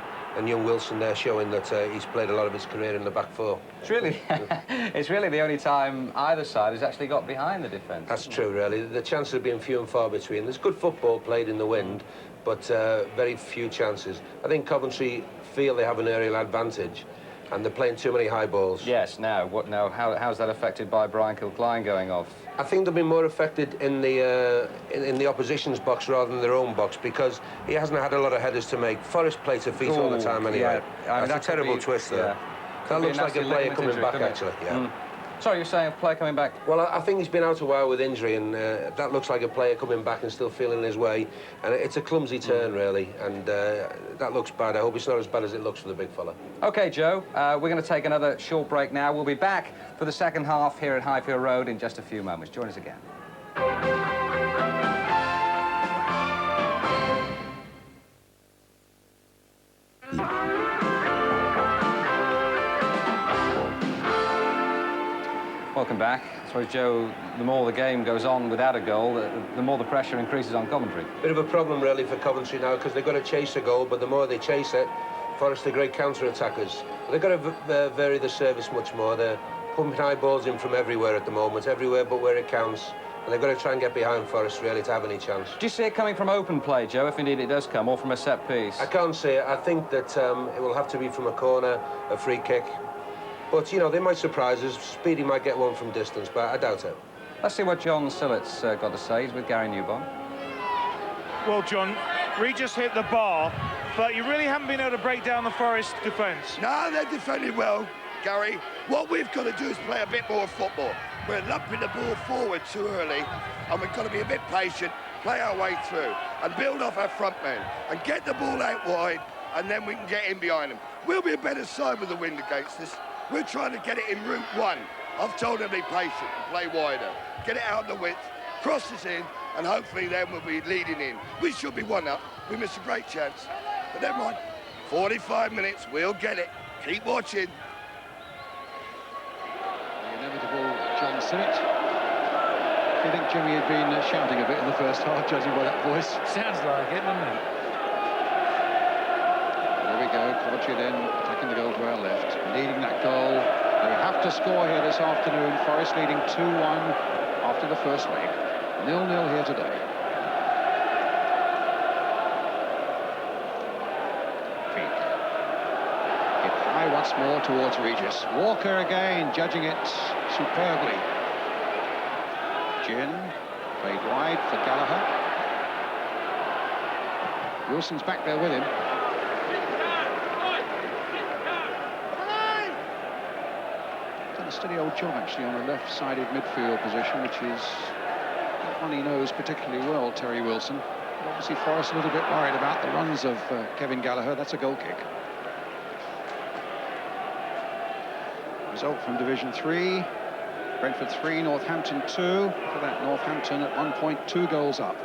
young Wilson there showing that he's played a lot of his career in the back four. It's really the only time either side has actually got behind the defence. That's true, really. The chances have been few and far between. There's good football played in the wind, but very few chances. I think Coventry feel they have an aerial advantage, and they're playing too many high balls. Yes, now, what now? How's that affected by Brian Kilcline going off? I think they'll be more affected in the opposition's box rather than their own box, because he hasn't had a lot of headers to make. Forrest plays to feet all the time anyway. Yeah. I mean, that's a terrible twist there. Yeah. That looks like a player coming back, actually. Yeah. Sorry, you're saying a player coming back? Well, I think he's been out a while with injury, and that looks like a player coming back and still feeling his way. And it's a clumsy turn, really, and that looks bad. I hope it's not as bad as it looks for the big fella. OK, Joe, we're going to take another short break now. We'll be back for the second half here at Highfield Road in just a few moments. Join us again. Welcome back. I suppose, Joe, the more the game goes on without a goal, the more the pressure increases on Coventry. Bit of a problem, really, for Coventry now, because they've got to chase a goal, but the more they chase it, Forest are great counter-attackers. They've got to vary the service much more. They're pumping high balls in from everywhere at the moment, everywhere but where it counts. And they've got to try and get behind Forest, really, to have any chance. Do you see it coming from open play, Joe, if indeed it does come, or from a set piece? I can't say it. I think that it will have to be from a corner, a free kick. But, you know, they might surprise us. Speedy might get one from distance, but I doubt it. Let's see what John Sillett's got to say. He's with Gary Newbon. Well, John, Regis hit the bar, but you really haven't been able to break down the Forest defence. No, they're defending well, Gary. What we've got to do is play a bit more football. We're lumping the ball forward too early, and we've got to be a bit patient, play our way through, and build off our front men, and get the ball out wide, and then we can get in behind them. We'll be a better side with the wind against us. We're trying to get it in route one. I've told them to be patient and play wider. Get it out the width, crosses in, and hopefully then we'll be leading in. We should be 1-up. We missed a great chance. But never mind. 45 minutes, we'll get it. Keep watching. The inevitable John Sillett. Do you think Jimmy had been shouting a bit in the first half, judging by that voice? Sounds like it, doesn't it? There we go, Coventry then attacking the goal to our left, needing that goal. They have to score here this afternoon. Forest leading 2-1 after the first leg. 0-0 here today. Peake. Hit high once more towards Regis. Walker again, judging it superbly. Gin, played wide for Gallagher. Wilson's back there with him. Steady old job actually on a left-sided midfield position, which is one he knows particularly well, Terry Wilson. But obviously Forrest a little bit worried about the runs of Kevin Gallagher. That's a goal kick. Result from Division 3. Brentford 3, Northampton 2. For that, Northampton at 1 point, 2 goals up.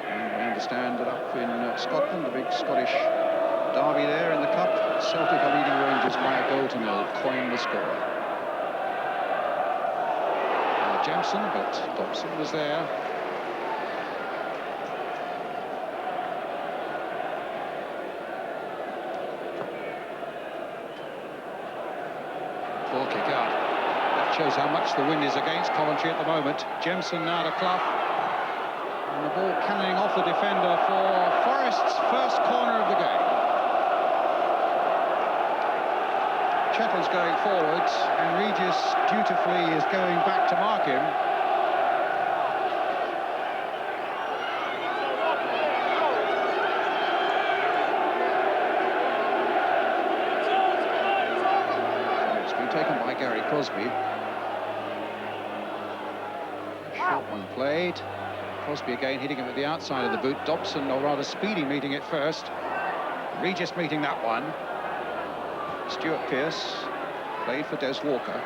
And I understand that up in Scotland, the big Scottish derby there in the cup, Celtic are leading Rangers by a 0-0. Coyne the scorer. Jemson, but Dobson was there. Ball kick out. That shows how much the wind is against Coventry at the moment. Jemson now to Clough. And the ball cannoning off the defender for Forest's first corner of the game. Chettle's going forwards, and Regis dutifully is going back to mark him. It's been taken by Gary Crosby. Short one played. Crosby again hitting him at the outside of the boot. Dobson, or rather Speedy, meeting it first. Regis meeting that one. Stuart Pearce played for Des Walker.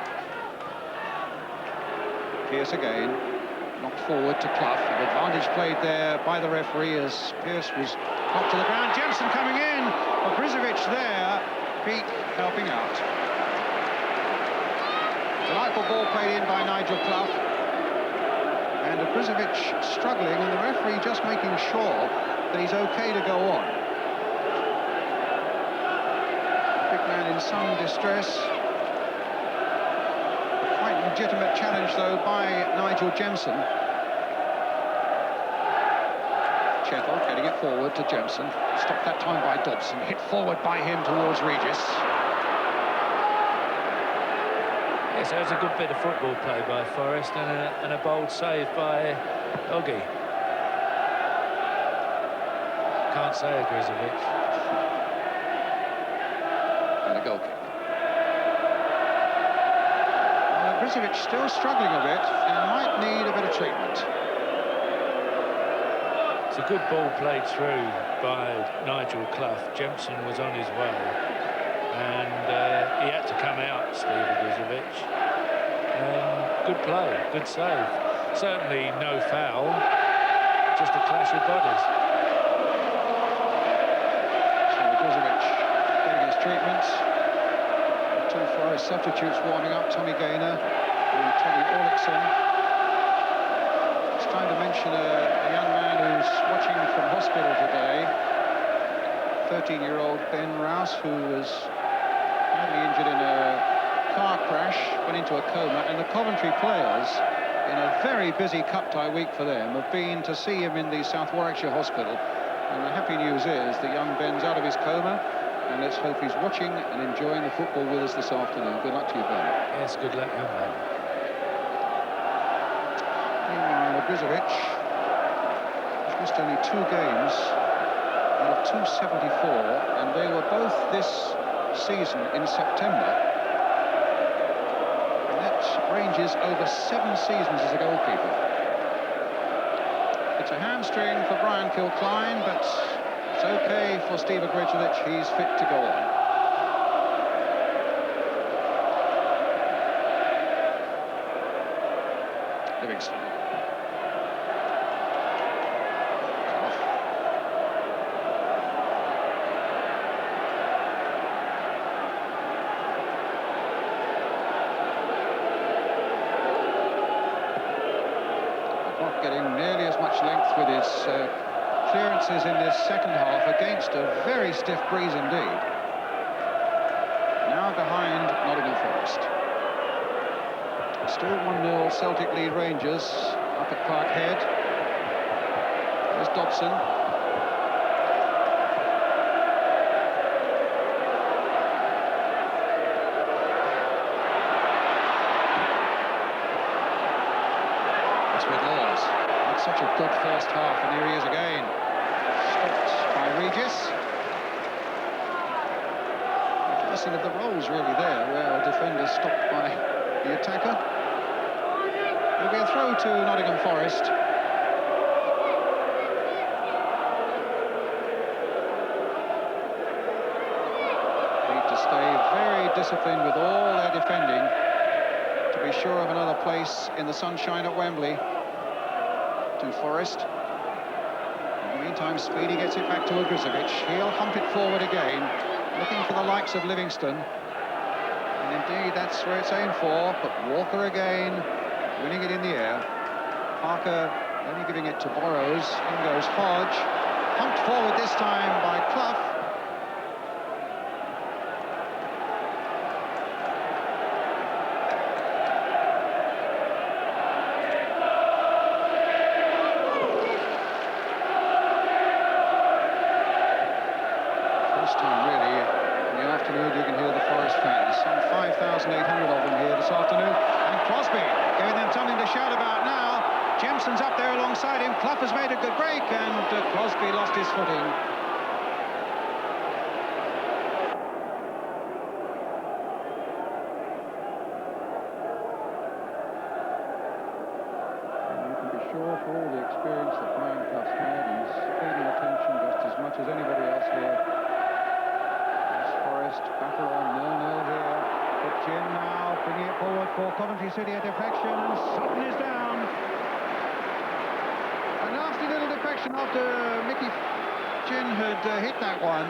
Pearce again, knocked forward to Clough. An advantage played there by the referee as Pearce was knocked to the ground. Jensen coming in, but Brizovic there, Pete helping out. Delightful ball played in by Nigel Clough. And Brizovic struggling, and the referee just making sure that he's okay to go on. Big man in some distress. Quite legitimate challenge, though, by Nigel Jensen. Chettle getting it forward to Jensen. Stopped that time by Dobson. Hit forward by him towards Regis. Yes, that was a good bit of football play by Forrest and a bold save by Oggy. Can't say Grizovic. And a goal kick. Brizovic still struggling a bit and might need a bit of treatment. It's a good ball played through by Nigel Clough. Jemson was on his way, and he had to come out, Steve Grizovic. Good play, good save. Certainly no foul, just a clash of bodies. So Grizovic getting his treatment. Two Forest substitutes warming up, Tommy Gaynor and Teddy Orlickson. It's time to mention a young man who's watching from hospital today. 13-year-old Ben Rouse, who was badly injured in a car crash, went into a coma, and the Coventry players, in a very busy cup tie week for them, have been to see him in the South Warwickshire hospital. And the happy news is that young Ben's out of his coma, and let's hope he's watching and enjoying the football with us this afternoon. Good luck to you, Ben. Yes, good luck, young man. Meanwhile, Brizovic has missed only 2 games out of 274, and they were both this season in September. And that ranges over 7 seasons as a goalkeeper. It's a hamstring for Brian Kilcline, but it's okay for Steve Grizovic. He's fit to go on. Livingston. Not getting nearly as much length with his clearances in this second half against a very stiff breeze indeed. Now behind Nottingham Forest. Still 1-0 Celtic lead Rangers up at Parkhead. There's Dobson. It's with Laws. Had such a good first half, and here he is again. Stopped by Regis. Reversal of the roles really there, where a defender stopped by the attacker. It'll be a throw to Nottingham Forest. Need to stay very disciplined with all their defending to be sure of another place in the sunshine at Wembley. To Forest. In the meantime, Speedy gets it back to Grizovic. He'll hump it forward again, looking for the likes of Livingston. And indeed, that's where it's aimed for, but Walker again, winning it in the air. Parker only giving it to Burrows. In goes Hodge. Humped forward this time by Clough. First time, really, in the afternoon you can hear the Forest fans. Some 5,800 of them here this afternoon. And Crosby giving them something to shout about now. Jemson's up there alongside him. Clough has made a good break, and Crosby lost his footing. And you can be sure, for all the experience that Brian Clough's had, he's paying attention just as much as anybody else here. As Forest Forest battle on 0-0 here. But Chin now bringing it forward for Coventry City, a deflection, and Sutton is down. A nasty little deflection after Mickey Chin had hit that one.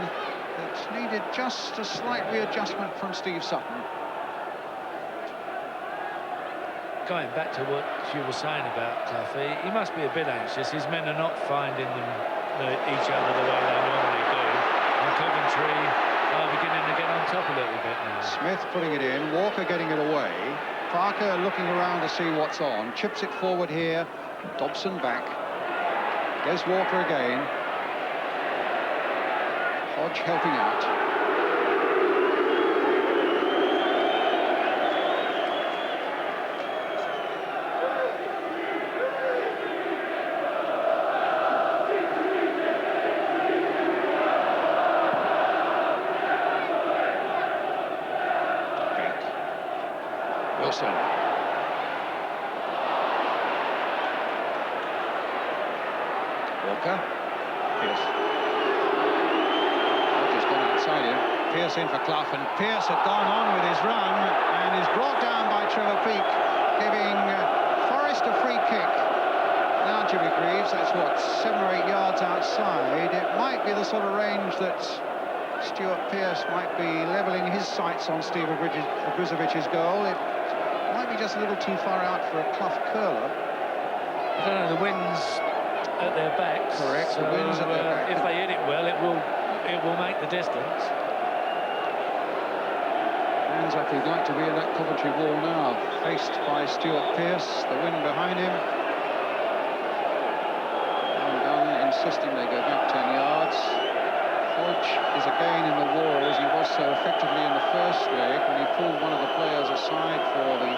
It needed just a slight readjustment from Steve Sutton. Going back to what you were saying about Cloughy, he must be a bit anxious. His men are not finding each other the way they normally do. And Coventry are beginning to get on top a little bit now. Smith putting it in, Walker getting it away. Parker looking around to see what's on. Chips it forward here. Dobson back. There's Walker again. Hodge helping out. Wilson. Walker. Pierce. Hodge has gone outside him. Pierce in for Clough, and Pierce had gone on with his run and is brought down by Trevor Peake, giving Forest a free kick. Now, Jimmy Greaves, that's what, 7 or 8 yards outside. It might be the sort of range that Stuart Pearce might be levelling his sights on Steve Ogrizovich's goal. It might be just a little too far out for a Clough curler. I don't know, the wind's at their backs. Correct, so, the wind's at their back. If they hit it well, it will make the distance. Sounds like he'd like to be in that Coventry wall now. Faced by Stuart Pearce, the wind behind him. And Gunn insisting they go back 10 yards. Hodge is again in the wall, as he was so effectively in the first leg when he pulled one of the players aside for the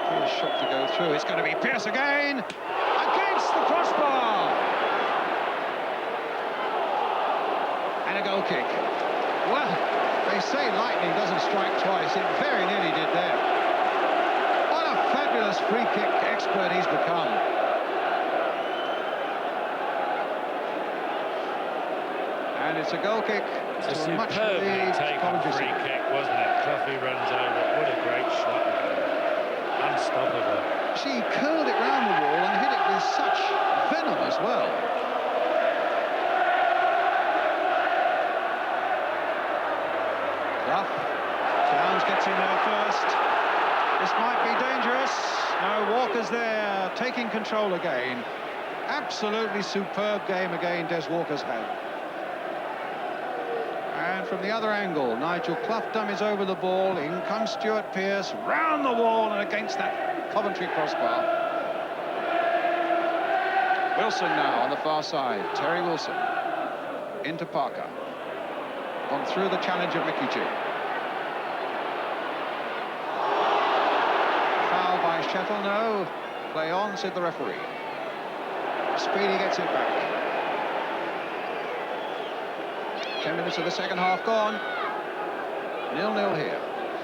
Pearce shot to go through. It's going to be Pearce again, against the crossbar! And a goal kick. Well, they say lightning doesn't strike twice. It very nearly did there. What a fabulous free kick expert he's become. And it's a goal kick. It's a to a much superbly relieved taken Coventry free City. kick, wasn't it? Cloughy runs over. What a great shot again. Unstoppable. She curled it round the wall and hit it with such venom as well. Clough. Downs gets in there first. This might be dangerous. No, Walker's there, taking control again. Absolutely superb game again Des Walker's had. And from the other angle, Nigel Clough dummies over the ball. In comes Stuart Pearce, round the wall and against that Coventry crossbar. Wilson now on the far side. Terry Wilson into Parker. Gone through the challenge of Mickey G. Foul by Shettle, no. Play on, said the referee. Speedy gets it back. 10 minutes of the second half gone. 0-0 here.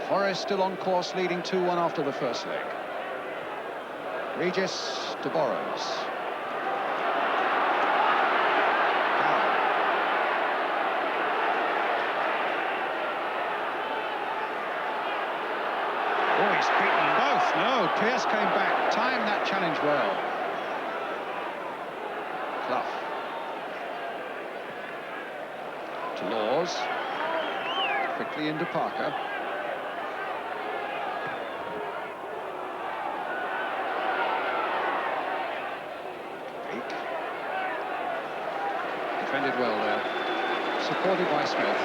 Forest still on course, leading 2-1 after the first leg. Regis to Borrows. Down. Oh, he's beaten them both. No, Pearce came back, timed that challenge well. Clough. To Laws. Quickly into Parker. Peake. Defended well there. Supported by Smith.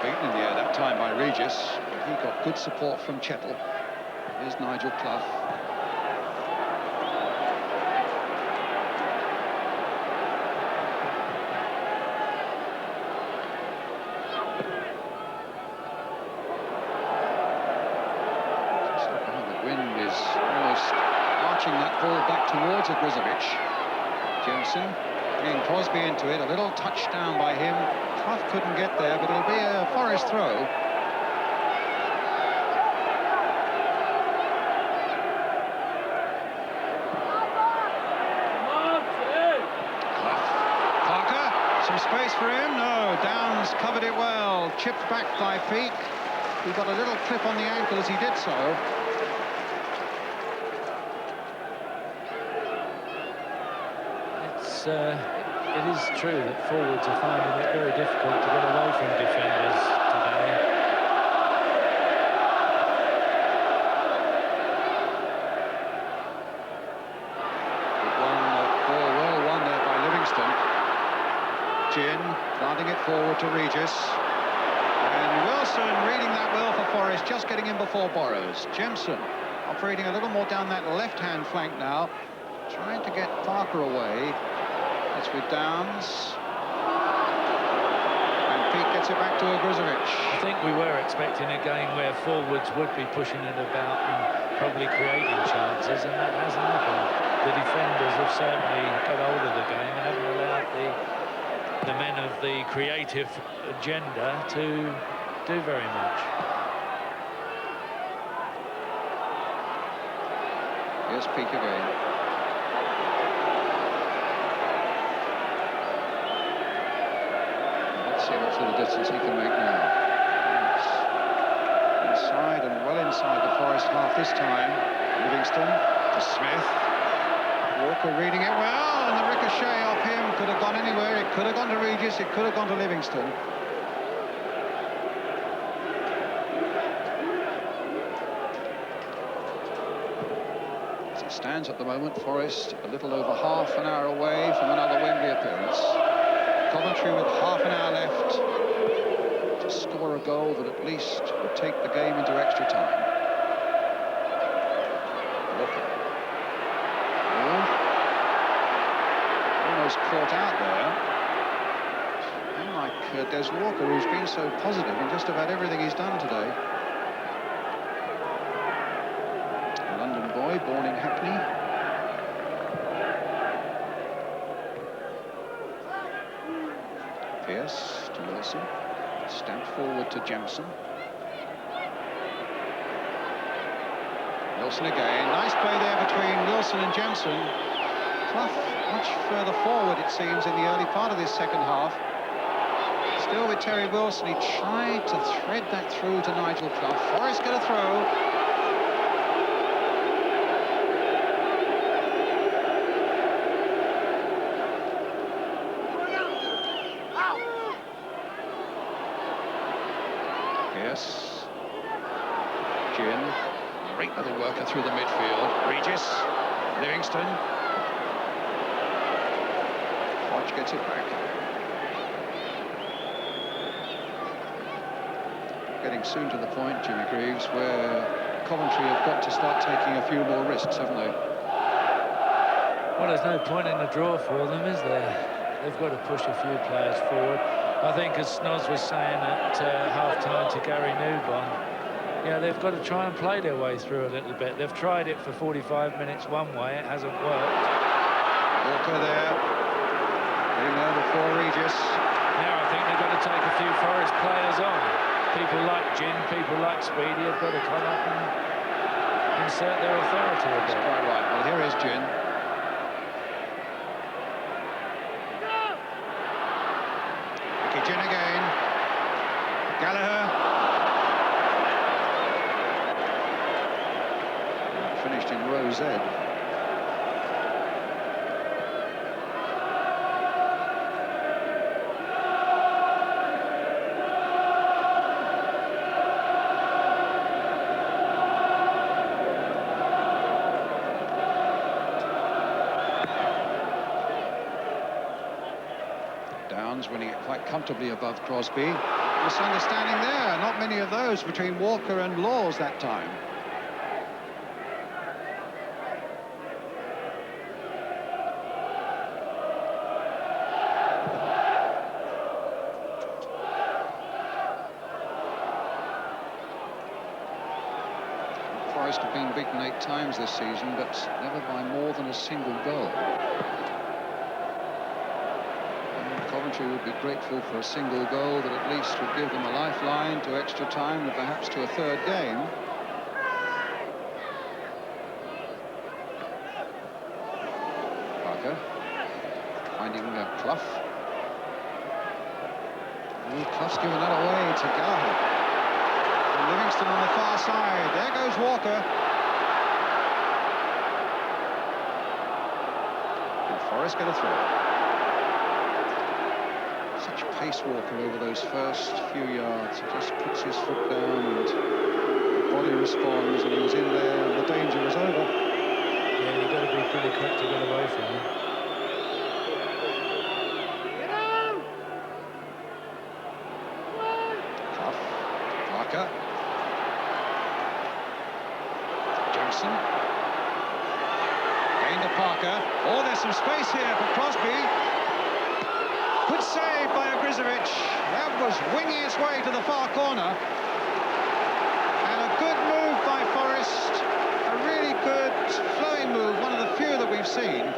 Beaten in the air that time by Regis, but he got good support from Chettle. Here's Nigel Clough. pitching that ball back towards Ogrizovic. Jensen bringing Crosby into it. A little touchdown by him. Clough couldn't get there, but it'll be a Forest throw. Some space for him. No, Downs covered it well. Chipped back by Peake. He got a little clip on the ankle as he did so. It is true that forwards are finding it very difficult to get away from defenders today. Ball well won there by Livingston. Ginn planting it forward to Regis. And Wilson reading that well for Forest, just getting in before Burrows. Jemson operating a little more down that left-hand flank now, trying to get Parker away. It's with Downs. And Peake gets it back to Ogrizovic. I think we were expecting a game where forwards would be pushing it about and probably creating chances, and that hasn't happened. The defenders have certainly got hold of the game and haven't allowed the men of the creative agenda to do very much. Here's Peake again. Let's see what sort of distance he can make now. Yes. Inside and well inside the Forest half this time. Livingston to Smith. Walker reading it well, and the ricochet off him could have gone anywhere. It could have gone to Regis, it could have gone to Livingston. As it stands at the moment, Forest a little over half an hour away from another Wembley appearance. Coventry with half an hour left to score a goal that at least would take the game into extra time. Walker. Almost caught out there. Unlike Des Walker, who's been so positive in just about everything he's done today. A London boy, born in Hackney. Pearce to Wilson. Stamped forward to Jemson. Wilson again. Nice play there between Wilson and Jemson. Clough much further forward, it seems, in the early part of this second half. Still with Terry Wilson, he tried to thread that through to Nigel Clough. Forrest get a throw. Yes. Ginn, great little worker through the midfield. Regis, Livingston. Hodge gets it back. Getting soon to the point, Jimmy Greaves, where Coventry have got to start taking a few more risks, haven't they? Well, there's no point in the draw for them, is there? They've got to push a few players forward. I think, as Snoz was saying at half-time to Gary Newbon, yeah, they've got to try and play their way through a little bit. They've tried it for 45 minutes one way, it hasn't worked. Walker there, getting there before Regis. Now I think they've got to take a few Forest players on. People like Ginn, people like Speedy have got to come up and insert their authority a bit. That's quite right. Well, here is Ginn. Ginn again. Gallagher. Finished in row Z. Downs winning it quite comfortably above Crosby. Misunderstanding there, not many of those between Walker and Laws that time. Forest have been beaten 8 times this season, but never by more than a single goal. And Coventry would be grateful for a single goal that at least would give them a lifeline to extra time and perhaps to a third game. Parker finding Clough. Oh, Clough's given that away to Gallagher. And Livingston on the far side. There goes Walker. And Forrest get a throw. Such pace Walker over those first few yards. He just puts his foot down and the body responds, and he was in there and the danger was over. Yeah, you've got to be pretty quick to get away from him. Clough, Parker. Jameson. Gain to Parker. Oh, there's some space here for Crosby. Good save by Ogrizovic. That was winging its way to the far corner. And a good move by Forrest. A really good flowing move, one of the few that we've seen.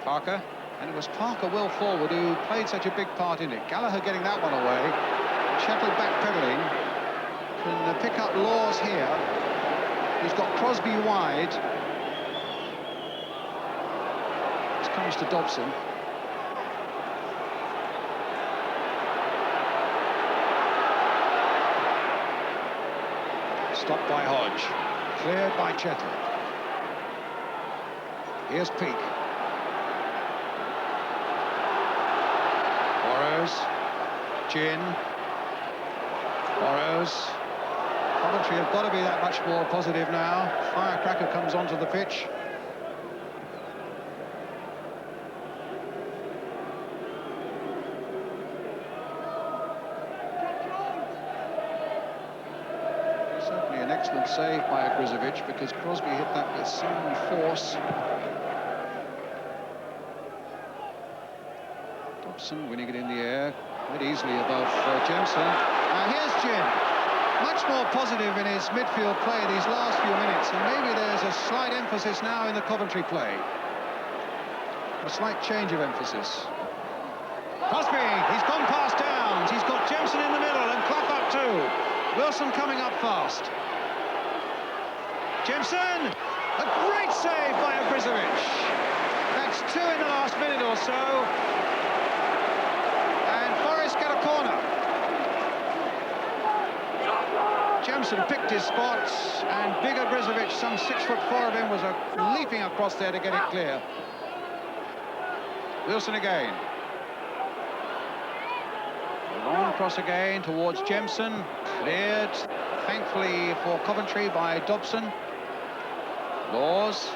Parker. And it was Parker well forward who played such a big part in it. Gallagher getting that one away. Chettle backpedaling. Can pick up Laws here. He's got Crosby wide. This comes to Dobson. Stopped by Hodge. Cleared by Chettle. Here's Peake. Burrows, Gin, Burrows. Coventry have got to be that much more positive now. Firecracker comes onto the pitch. Certainly an excellent save by Ogrizovic, because Crosby hit that with some force. Dobson winning it in the air, quite easily above Jameson. Now here's Gin, much more positive in his midfield play these last few minutes, and maybe there's a slight emphasis now in the Coventry play. A slight change of emphasis. Crosby, he's gone past Downs, he's got Jameson in the middle and Clough up too. Wilson coming up fast. Jameson, a great save by Ogrizovic. That's 2 in the last minute or so. Get a corner. Jameson picked his spots, and big Ogrizovic, some 6'4" of him, was leaping across there to get it clear. Wilson again. A long cross again towards Jameson. Cleared, thankfully for Coventry, by Dobson. Laws.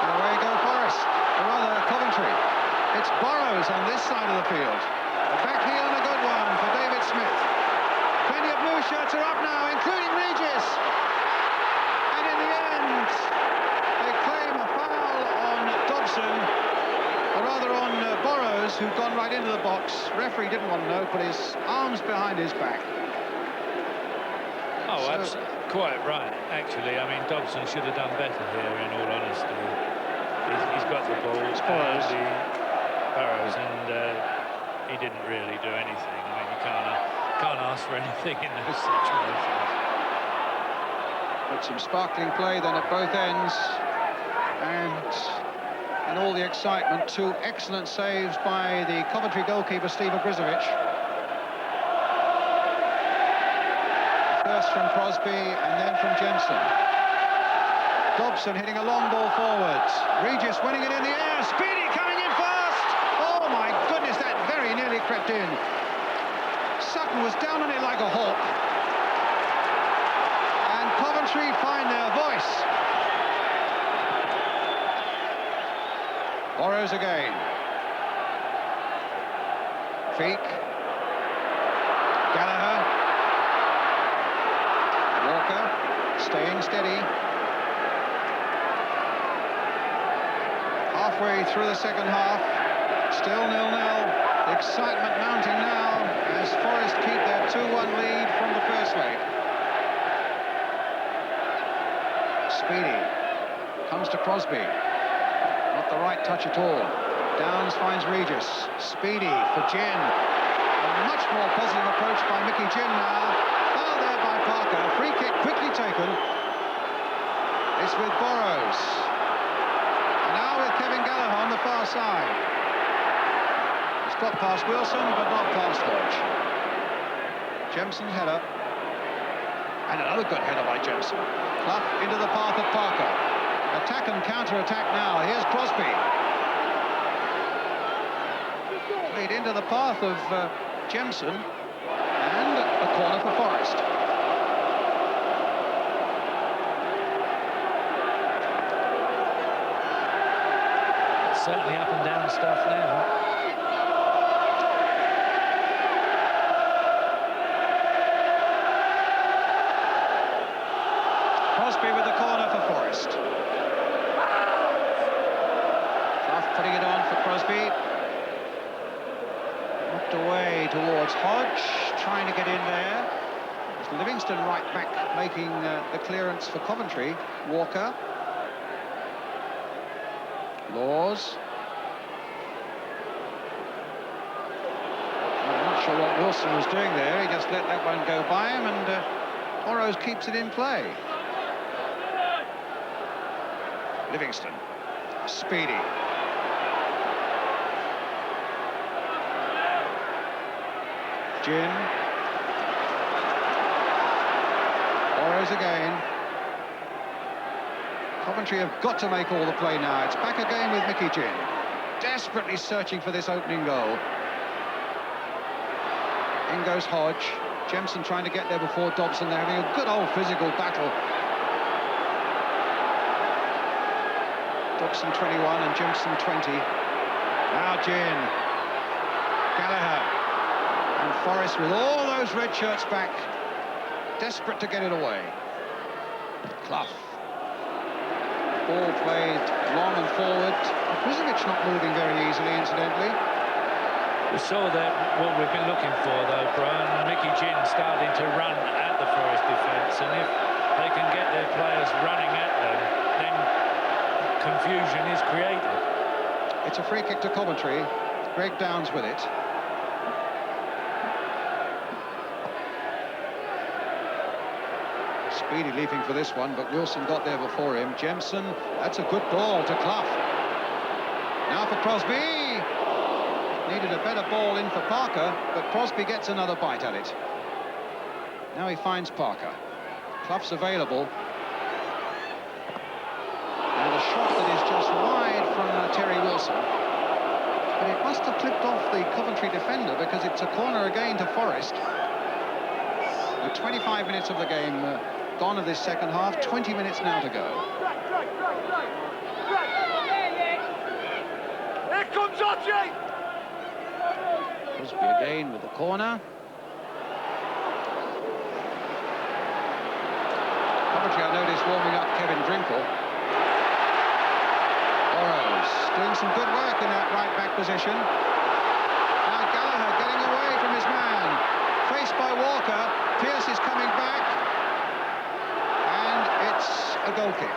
And away go Forest, or rather Coventry. It's Burrows on this side of the field. A back heel and a good one for David Smith. Plenty of blue shirts are up now, including Regis. And in the end, they claim a foul on Dobson, or rather on Burrows, who'd gone right into the box. Referee didn't want to know, put his arms behind his back. Oh, so, quite right, actually. I mean, Dobson should have done better here, in all honesty. He's got the ball. Burrows, and he didn't really do anything. I mean, you can't ask for anything in those situations. But some sparkling play then at both ends, and in all the excitement, 2 excellent saves by the Coventry goalkeeper Steve Ogrizovic. First from Crosby and then from Jensen. Dobson hitting a long ball forwards. Regis winning it in the air. Speedy coming in first. Oh my goodness, that very nearly crept in. Sutton was down on it like a hawk. And Coventry find their voice. Burrows again. Peake. Gallagher. Walker staying steady. Halfway through the second half, still 0-0. Excitement mounting now as Forest keep their 2-1 lead from the first leg. Speedy comes to Crosby. Not the right touch at all. Downs finds Regis. Speedy for Gin. A much more positive approach by Mickey Gin now. Foul there by Parker. Free kick quickly taken. It's with Burrows. And now with Kevin Gallagher on the far side. Got past Wilson, but not past Hodge. Jemson's header. And another good header by Jemson. Clough into the path of Parker. Attack and counter-attack now. Here's Crosby. Played into the path of Jemson. And a corner for Forest. Certainly up and down stuff now. Crosby with the corner for Forest. Clough putting it on for Crosby. Knocked away towards Hodge, trying to get in there. It's Livingston right back making the clearance for Coventry. Walker. Laws. I'm not sure what Wilson was doing there. He just let that one go by him, and Burrows keeps it in play. Livingston. Speedy. Gin. Burrows again. Coventry have got to make all the play now. It's back again with Mickey Gin. Desperately searching for this opening goal. In goes Hodge. Jemson trying to get there before Dobson. They're having a good old physical battle. Dobson 21 and Jemson 20. Now Gin. Gallagher. And Forest with all those red shirts back. Desperate to get it away. Clough. Ball played long and forward. Grizovic not moving very easily, incidentally. We saw that what we've been looking for, though, Brian. Mickey Gin starting to run at the Forest defence, and if they can get their players running at them, then confusion is created. It's a free kick to Coventry. Greg Downs with it. Speedy leaping for this one, but Wilson got there before him. Jemson, that's a good ball to Clough. Now for Crosby. Needed a better ball in for Parker, but Crosby gets another bite at it. Now he finds Parker. Clough's available. And a shot that is just wide from Terry Wilson. But it must have clipped off the Coventry defender, because it's a corner again to Forest. With 25 minutes of the game gone of this second half, 20 minutes now to go. Here comes Archie! Crosby again with the corner. Coventry, I noticed, warming up Kevin Drinkle. Burrows doing some good work in that right-back position. Now Gallagher getting away from his man. Faced by Walker. Pearce is coming back. And it's a goal kick.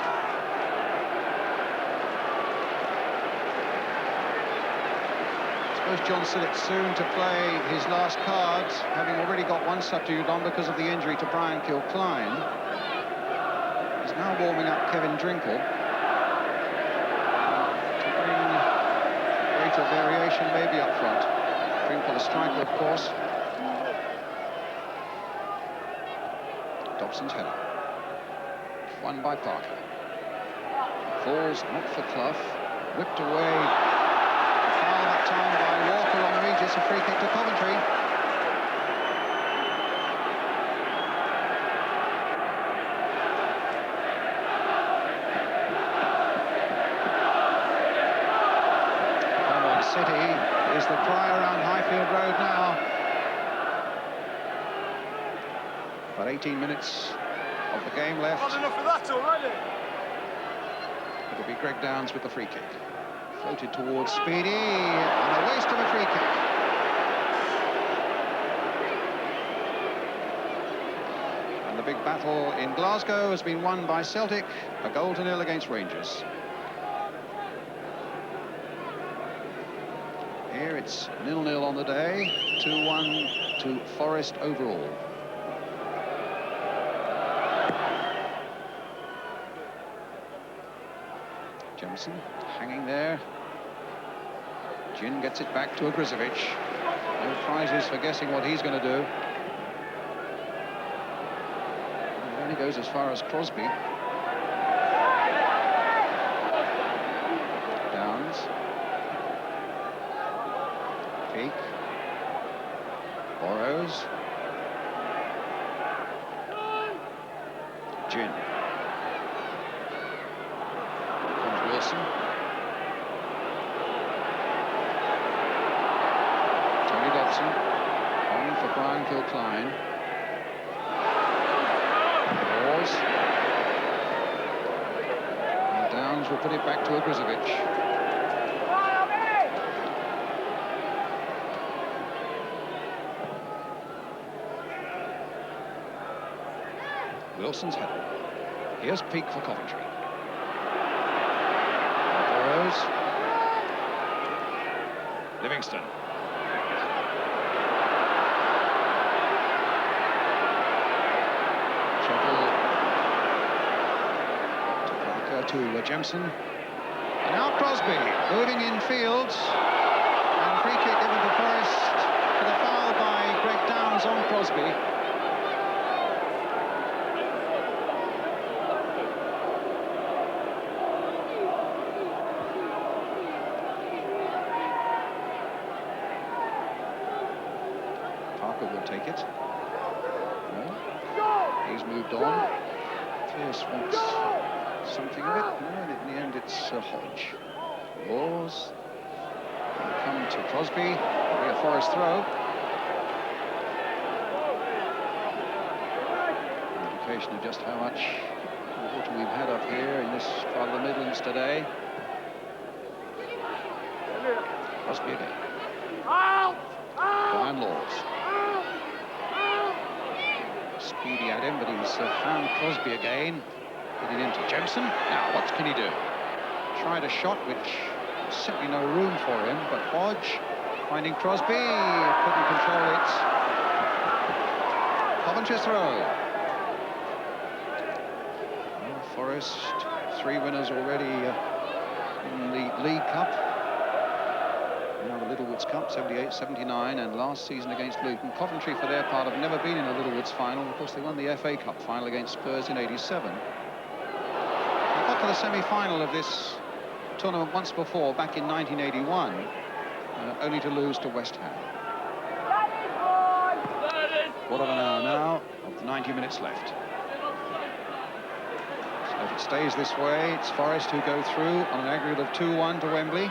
John Sillett soon to play his last card, having already got one substitute on because of the injury to Brian Kilcline. He's now warming up Kevin Drinkle to bring greater variation maybe up front. Drinkle, a striker, of course. Dobson's header. Won by Parker. Falls not for Clough. Whipped away. Foul that time by Walker on Regis, a free kick to Coventry. Come on, City is the cry around Highfield Road now. About 18 minutes of the game left. Not enough of that already. It'll be Greg Downs with the free kick. Floated towards Speedy, and a waste of a free kick. The big battle in Glasgow has been won by Celtic, a 0-0 against Rangers. Here it's 0-0 on the day, 2-1 to Forest overall. Jemson hanging there. Gin gets it back to Grizovic. No prizes for guessing what he's going to do. He only goes as far as Crosby. Downs. Peak. Borrows. Gin. Comes Wilson. On for Brian Kilcline. Laws. And Downs will put it back to Grizovic. Wilson's header. Here's Peak for Coventry. Burrows. Livingston. To Jemson, and now Crosby moving in field, and free kick given to Forest for the foul by Greg Downs on Crosby. Parker will take it. No. He's moved on. Pierce wants something of it. No, and in the end it's Hodge. Laws. Come to Crosby. It'll be a Forest throw. Indication of just how much water we've had up here in this part of the Midlands today. Crosby again. Brian Laws. Speedy at him, but he's found Crosby again. Get it into Jemson. Now, what can he do? Tried a shot, which simply no room for him, but Hodge finding Crosby, couldn't control it. Coventry throw. Well, Forest, 3 winners already in the League Cup. Now the Littlewoods Cup, 78, 79, and last season against Luton. Coventry, for their part, have never been in a Littlewoods final. Of course, they won the FA Cup final against Spurs in 87. Got to the semi-final of this tournament once before, back in 1981, only to lose to West Ham. Quarter of an hour now of the 90 minutes left. So if it stays this way, it's Forest who go through on an aggregate of 2-1 to Wembley.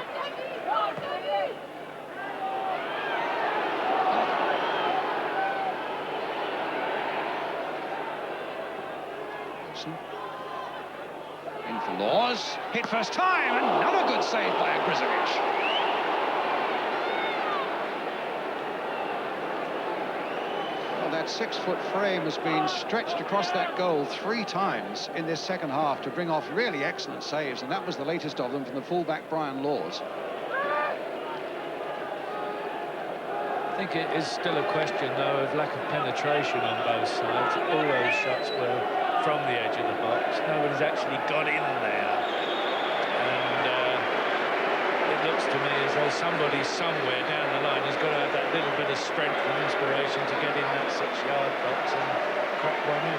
Wilson. In for Laws, hit first time, another good save by Grizovic. Well, that 6-foot frame has been stretched across that goal 3 times in this second half to bring off really excellent saves, and that was the latest of them from the fullback Brian Laws. I think it is still a question, though, of lack of penetration on both sides. All those shots were from the edge of the box. Nobody's actually got in there. And it looks to me as though somebody somewhere down the line has got to have that little bit of strength and inspiration to get in that 6-yard box and crack one in.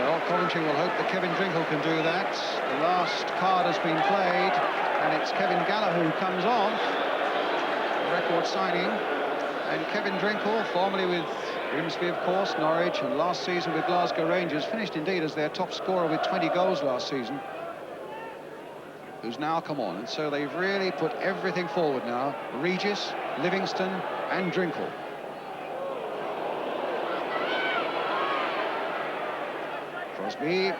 Well, Coventry will hope that Kevin Drinkle can do that. The last card has been played, and it's Kevin Gallagher who comes off. Record signing. And Kevin Drinkle, formerly with Grimsby, of course, Norwich, and last season with Glasgow Rangers, finished indeed as their top scorer with 20 goals last season, who's now come on. And so they've really put everything forward now. Regis, Livingston, and Drinkle. Crosby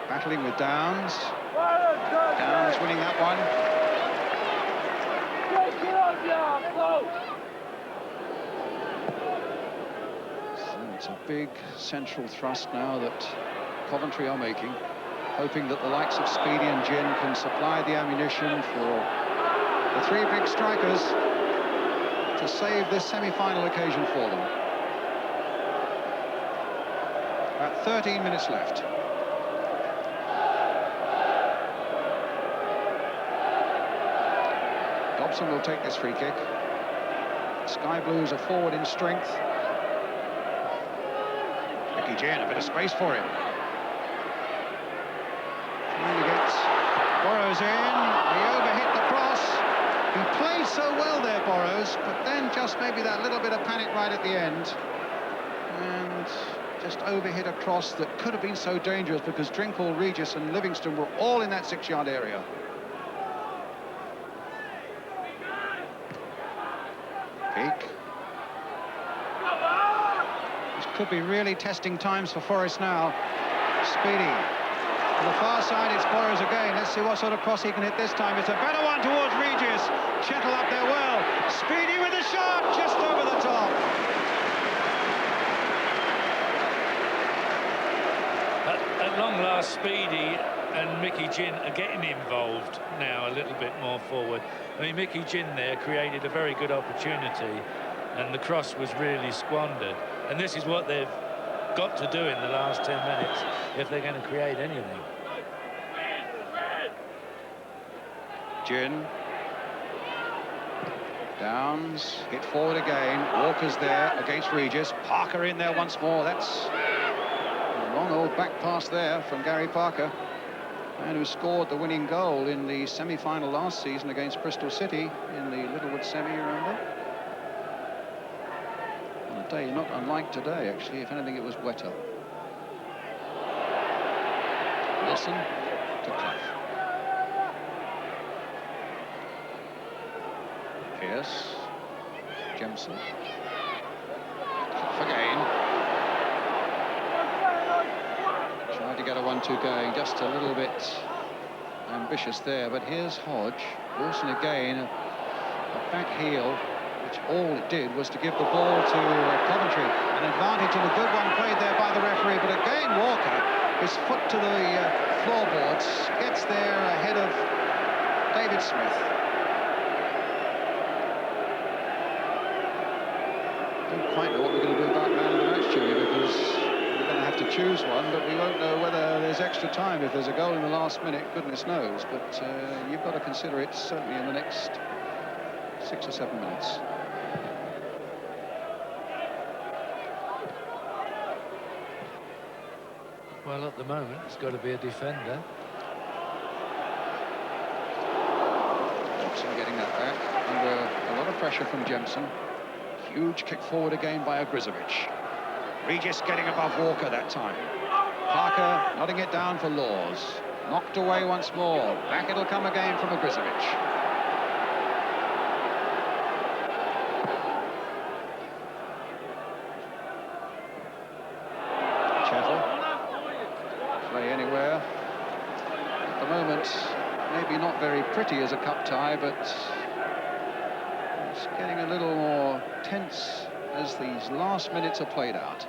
battling with Downs. Downs winning that one. It's a big central thrust now that Coventry are making, hoping that the likes of Speedy and Gin can supply the ammunition for the three big strikers to save this semi-final occasion for them. About 13 minutes left. Dobson will take this free kick. Sky Blues are forward in strength. Mickey Gin, a bit of space for him. Trying to get Burrows in. He overhit the cross. He played so well there, Burrows, but then just maybe that little bit of panic right at the end. And just overhit a cross that could have been so dangerous because Drinkle, Regis and Livingston were all in that 6-yard area. Peak. This could be really testing times for Forest now. Speedy. To the far side, it's Burrows again. Let's see what sort of cross he can hit this time. It's a better one towards Regis. Chettle up there well. Speedy with a shot, just over the top. At long last, Speedy and Mickey Gin are getting involved now a little bit more forward. I mean, Mickey Gin there created a very good opportunity and the cross was really squandered. And this is what they've got to do in the last 10 minutes if they're going to create anything. Gin. Downs, hit forward again. Walker's there against Regis. Parker in there once more. That's a long old back pass there from Gary Parker, man who scored the winning goal in the semi-final last season against Bristol City in the Littlewood semi, you remember? On a day not unlike today, actually. If anything, it was wetter. Wilson to Clough. Pierce. Jemson. Clough again. Tried to get a 1-2 going, just a little bit ambitious there, but here's Hodge. Wilson again, a back heel, which all it did was to give the ball to Coventry. An advantage and a good one played there by the referee, but again Walker, his foot to the floorboards, gets there ahead of David Smith. Don't quite know what we're going to do about man of the match, Jimmy, because we're going to have to choose one, but we won't know whether there's extra time. If there's a goal in the last minute, goodness knows, but you've got to consider it certainly in the next 6 or 7 minutes. Well, at the moment, it's got to be a defender. Jemson getting that back under a lot of pressure from Jemson. Huge kick forward again by Ogrizovic. Regis getting above Walker that time. Parker nodding it down for Laws. Knocked away once more. Back it'll come again from Ogrizovic. Chettle. Play anywhere. At the moment, maybe not very pretty as a cup tie, but it's getting a little more tense as these last minutes are played out.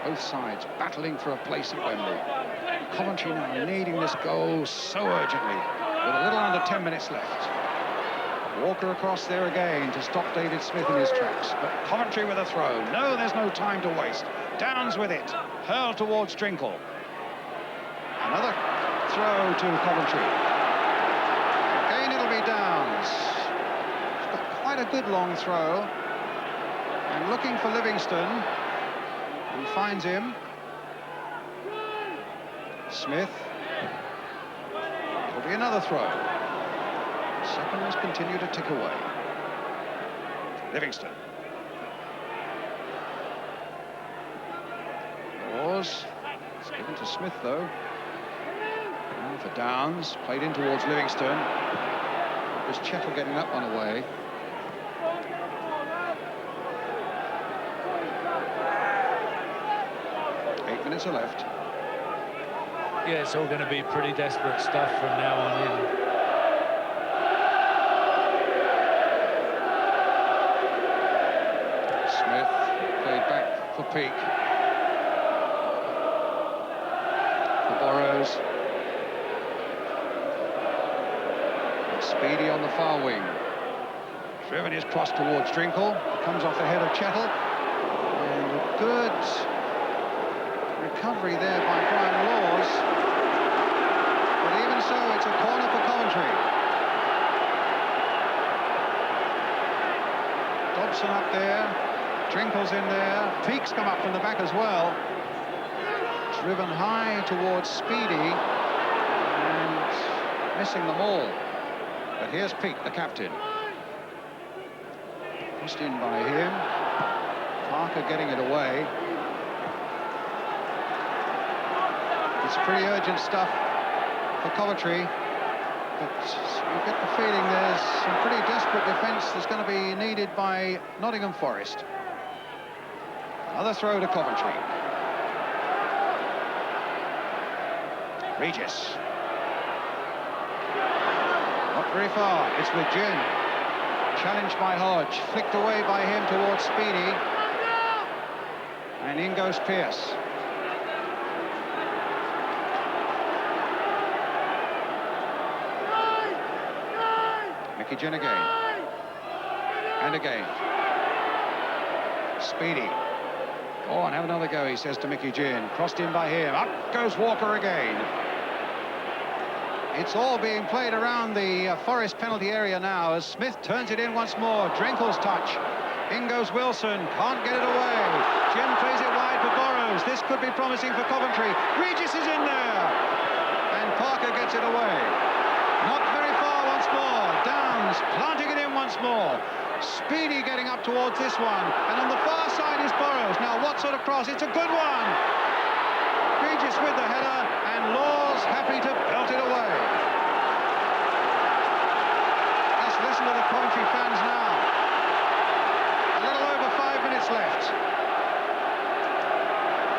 Both sides battling for a place at Wembley. Coventry now needing this goal so urgently, with a little under 10 minutes left. Walker across there again to stop David Smith in his tracks, but Coventry with a throw. No, there's no time to waste. Downs with it, hurled towards Drinkle. Another throw to Coventry. Again, it'll be Downs. He's got quite a good long throw. And looking for Livingston, who finds him. Smith. It'll be another throw. Seconds continue to tick away. Livingston. Laws. It's given to Smith, though. Now for Downs. Played in towards Livingston. Was Chettle getting that one away? Minutes are left. Yeah, it's all going to be pretty desperate stuff from now on in. Peak. The Burrows. Speedy on the far wing. Driven his cross towards Drinkle. It comes off the head of Chettle. And a good recovery there by Brian Laws. But even so, it's a corner for Coventry. Dobson up there. Drinkle's in there. Peak's come up from the back as well. Driven high towards Speedy. And missing them all. But here's Peak, the captain. Pushed in by him. Parker getting it away. It's pretty urgent stuff for Coventry. But you get the feeling there's some pretty desperate defence that's going to be needed by Nottingham Forest. Another throw to Coventry. Regis. Not very far, it's with Gin. Challenged by Hodge, flicked away by him towards Speedy. And in goes Pearce. Mickey Gin again. And again. Speedy. Go on, have another go, he says to Mickey Gin. Crossed in by him. Up goes Walker again. It's all being played around the Forest penalty area now as Smith turns it in once more. Drinkle's touch. In goes Wilson. Can't get it away. Jim plays it wide for Burrows. This could be promising for Coventry. Regis is in there. And Parker gets it away. Not very far once more. Downs planting it in once more. Speedy getting up towards this one. And on the far side is Burrows. Now what sort of cross? It's a good one. Regis with the header, and Laws happy to belt it away. Let's listen to the Coventry fans now. A little over 5 minutes left.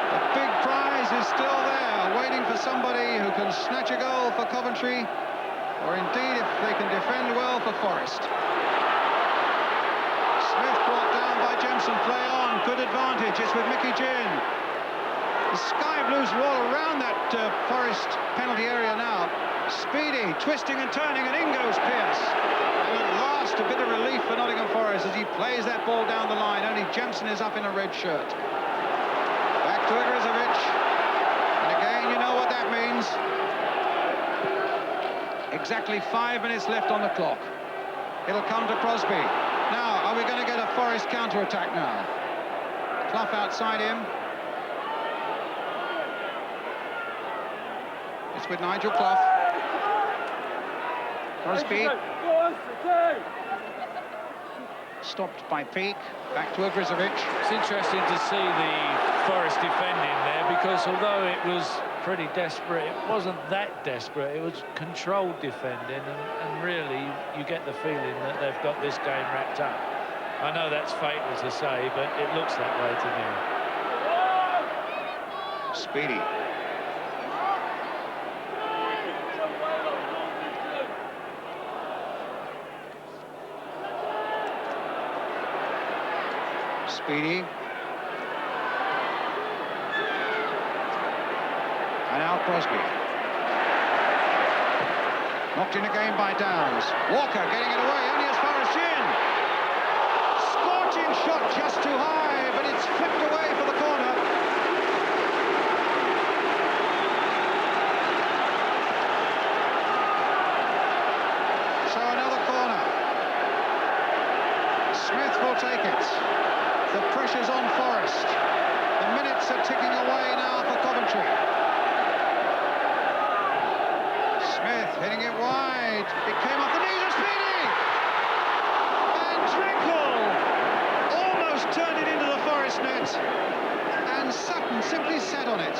The big prize is still there, waiting for somebody who can snatch a goal for Coventry, or indeed, if they can defend well, for Forest. Smith brought down by Jemson, play on, good advantage, it's with Mickey Gin. The Sky Blues are all around that Forest penalty area now. Speedy, twisting and turning, and in goes Pearce. And at last, a bit of relief for Nottingham Forest as he plays that ball down the line. Only Jemson is up in a red shirt. Back to Igrizovic. And again, you know what that means. Exactly 5 minutes left on the clock. It'll come to Crosby. Now, are we going to get a Forest counter-attack now? Clough outside him. It's with Nigel Clough. Crosby. Stopped by Peak. Back to Igrizovic. It's interesting to see the Forest defending there, because although it was pretty desperate, it wasn't that desperate. It was controlled defending, and really you get the feeling that they've got this game wrapped up. I know that's fatal to say, but it looks that way to me. Speedy. Speedy. And now Crosby. Knocked in again by Downs. Walker getting it away, only as far as Gin. Scorching shot just too high, but it's flipped away for the corner. So another corner. Smith will take it. The pressure's on Forest. The minutes are ticking away now for Coventry. Smith hitting it wide. It came off the knees of Speedy. And Drinkle almost turned it into the Forest net. And Sutton simply sat on it.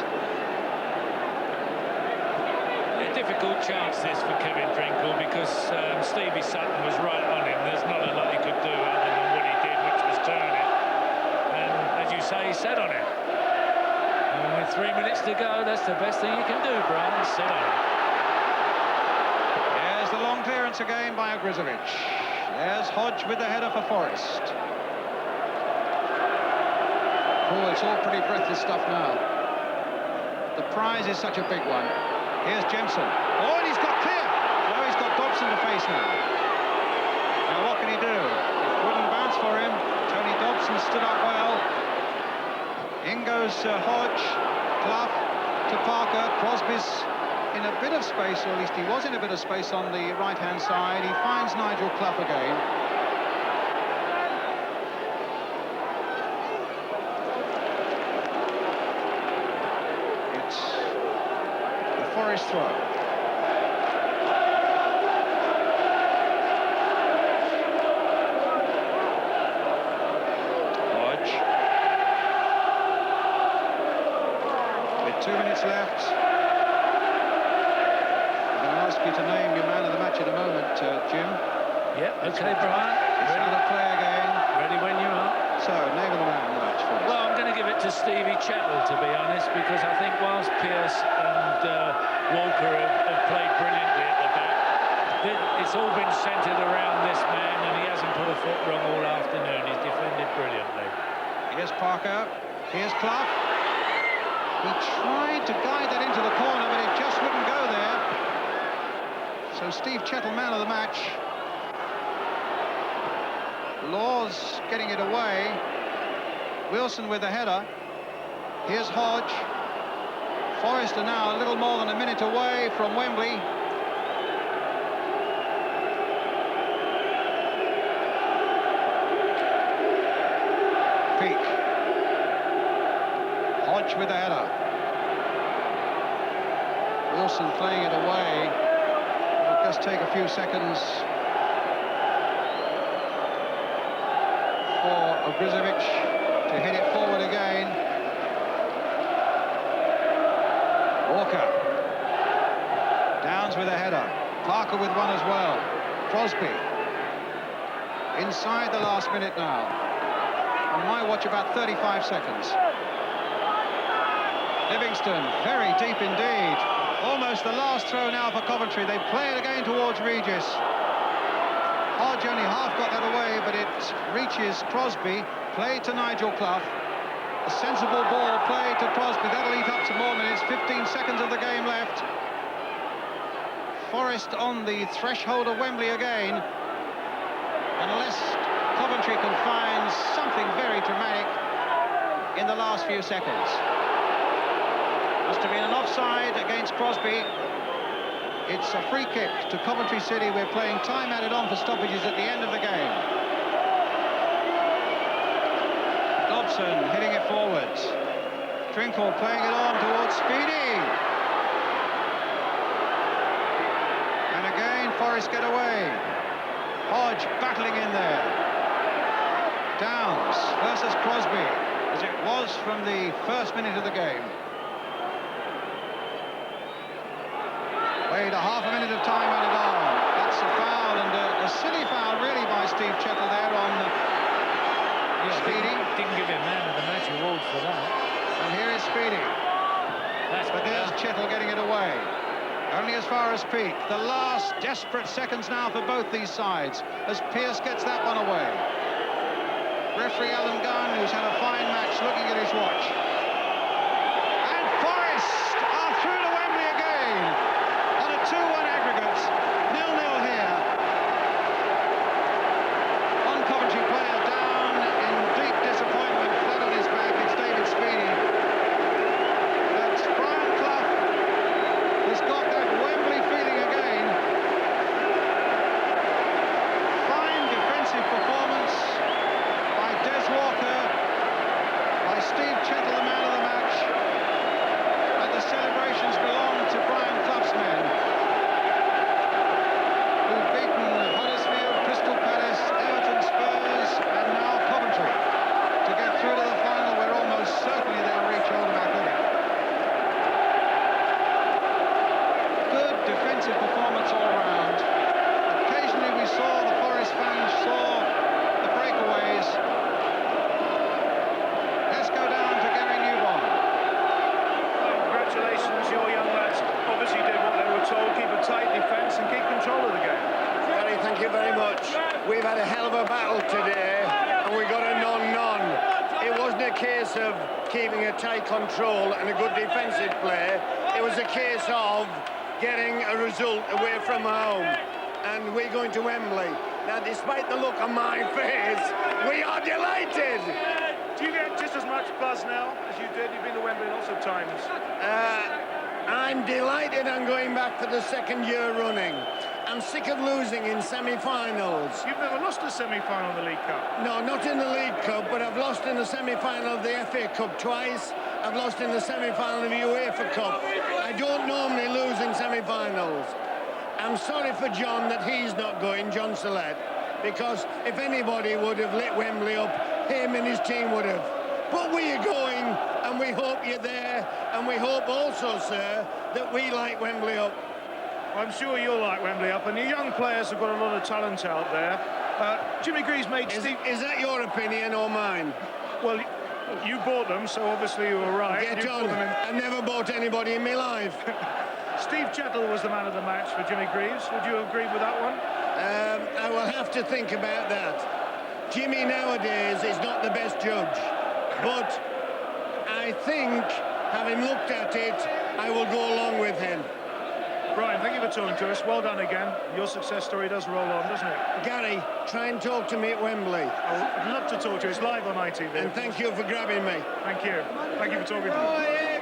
A difficult chance this for Kevin Drinkle, because Stevie Sutton was right on him. There's not a lot he could do other than what he did, which was turn it. As you say, he sat on it. And with 3 minutes to go, that's the best thing you can do, Brian, sit on it. There's the long clearance again by Igrizovic. There's Hodge with the header for Forest. Oh, it's all pretty breathless stuff now. The prize is such a big one. Here's Jensen. Oh, and he's got clear. No, he's got Dobson to face now. Now, what can he do? It wouldn't bounce for him. Tony Dobson stood up well. In goes Hodge. Clough to Parker. Crosby's in a bit of space, or at least he was in a bit of space on the right-hand side. He finds Nigel Clough again. It's the Forest throw. Hodge. With 2 minutes left. Ask you to name your man of the match in a moment, Jim. Yep, okay, Brian. It's out of play again. Ready when you are. So, name of the man of the match, please. Well, I'm going to give it to Stevie Chettle, to be honest, because I think whilst Pearce and Walker have played brilliantly at the back, it's all been centred around this man, and he hasn't put a foot wrong all afternoon. He's defended brilliantly. Here's Parker. Here's Clough. He tried to guide that into the corner, but it just wouldn't go there. So Steve Chettle, man of the match. Laws getting it away. Wilson with the header. Here's Hodge. Forrester now a little more than a minute away from Wembley. Peak. Hodge with the header. Wilson playing it away. Just take a few seconds for Ogrizovic to hit it forward again. Walker. Downs with a header. Parker with one as well. Crosby. Inside the last minute now. On my watch, about 35 seconds. Livingston, very deep indeed. Almost the last throw now for Coventry. They play it again towards Regis. Hodge only half got that away, but it reaches Crosby. Played to Nigel Clough. A sensible ball played to Crosby. That'll eat up some more minutes. 15 seconds of the game left. Forest on the threshold of Wembley again. Unless Coventry can find something very dramatic in the last few seconds. Must have been an offside against Crosby. It's a free kick to Coventry City. We're playing time added on for stoppages at the end of the game. Dobson hitting it forwards. Trinkle playing it on towards Speedy. And again, Forest get away. Hodge battling in there. Downs versus Crosby, as it was from the first minute of the game. Played a half a minute of time added on. That's a foul, and a silly foul really by Steve Chettle there on Speedy. Didn't give him man of the match award for that. And here is Speedy. But there's Chettle getting it away. Only as far as Peak. The last desperate seconds now for both these sides as Pearce gets that one away. Referee Alan Gunn, who's had a fine match, looking at his watch. And Forest are through to Wembley again on a 2-1 aggregate. 0-0 here. One Coventry player down in deep disappointment, flat on his back. It's David Speedy. But Brian Clough has got that Wembley feeling again. Fine defensive performance by Des Walker, by Steve Chettle case of keeping a tight control and a good defensive play. It was a case of getting a result away from home. And we're going to Wembley. Now, despite the look on my face, we are delighted. Do you get just as much buzz now as you did? You've been to Wembley lots of times. I'm delighted I'm going back for the second year running. I'm sick of losing in semi-finals. You've never lost a semi-final in the League Cup? No, not in the League Cup, but I've lost in the semi-final of the FA Cup twice. I've lost in the semi-final of the UEFA Cup. I don't normally lose in semi-finals. I'm sorry for John that he's not going, John Salette, because if anybody would have lit Wembley up, him and his team would have. But we are going, and we hope you're there, and we hope also, sir, that we light Wembley up. I'm sure you'll like Wembley up, and your young players have got a lot of talent out there. Jimmy Greaves made Steve... Is that your opinion or mine? Well, you bought them, so obviously you were right. Get on. I never bought anybody in my life. Steve Chettle was the man of the match for Jimmy Greaves. Would you agree with that one? I will have to think about that. Jimmy nowadays is not the best judge, but I think, having looked at it, I will go along with him. Brian, thank you for talking to us. Well done again. Your success story does roll on, doesn't it? Gary, try and talk to me at Wembley. I'd love to talk to you. It's live on ITV. And thank you for grabbing me. Thank you. Thank you for talking to me.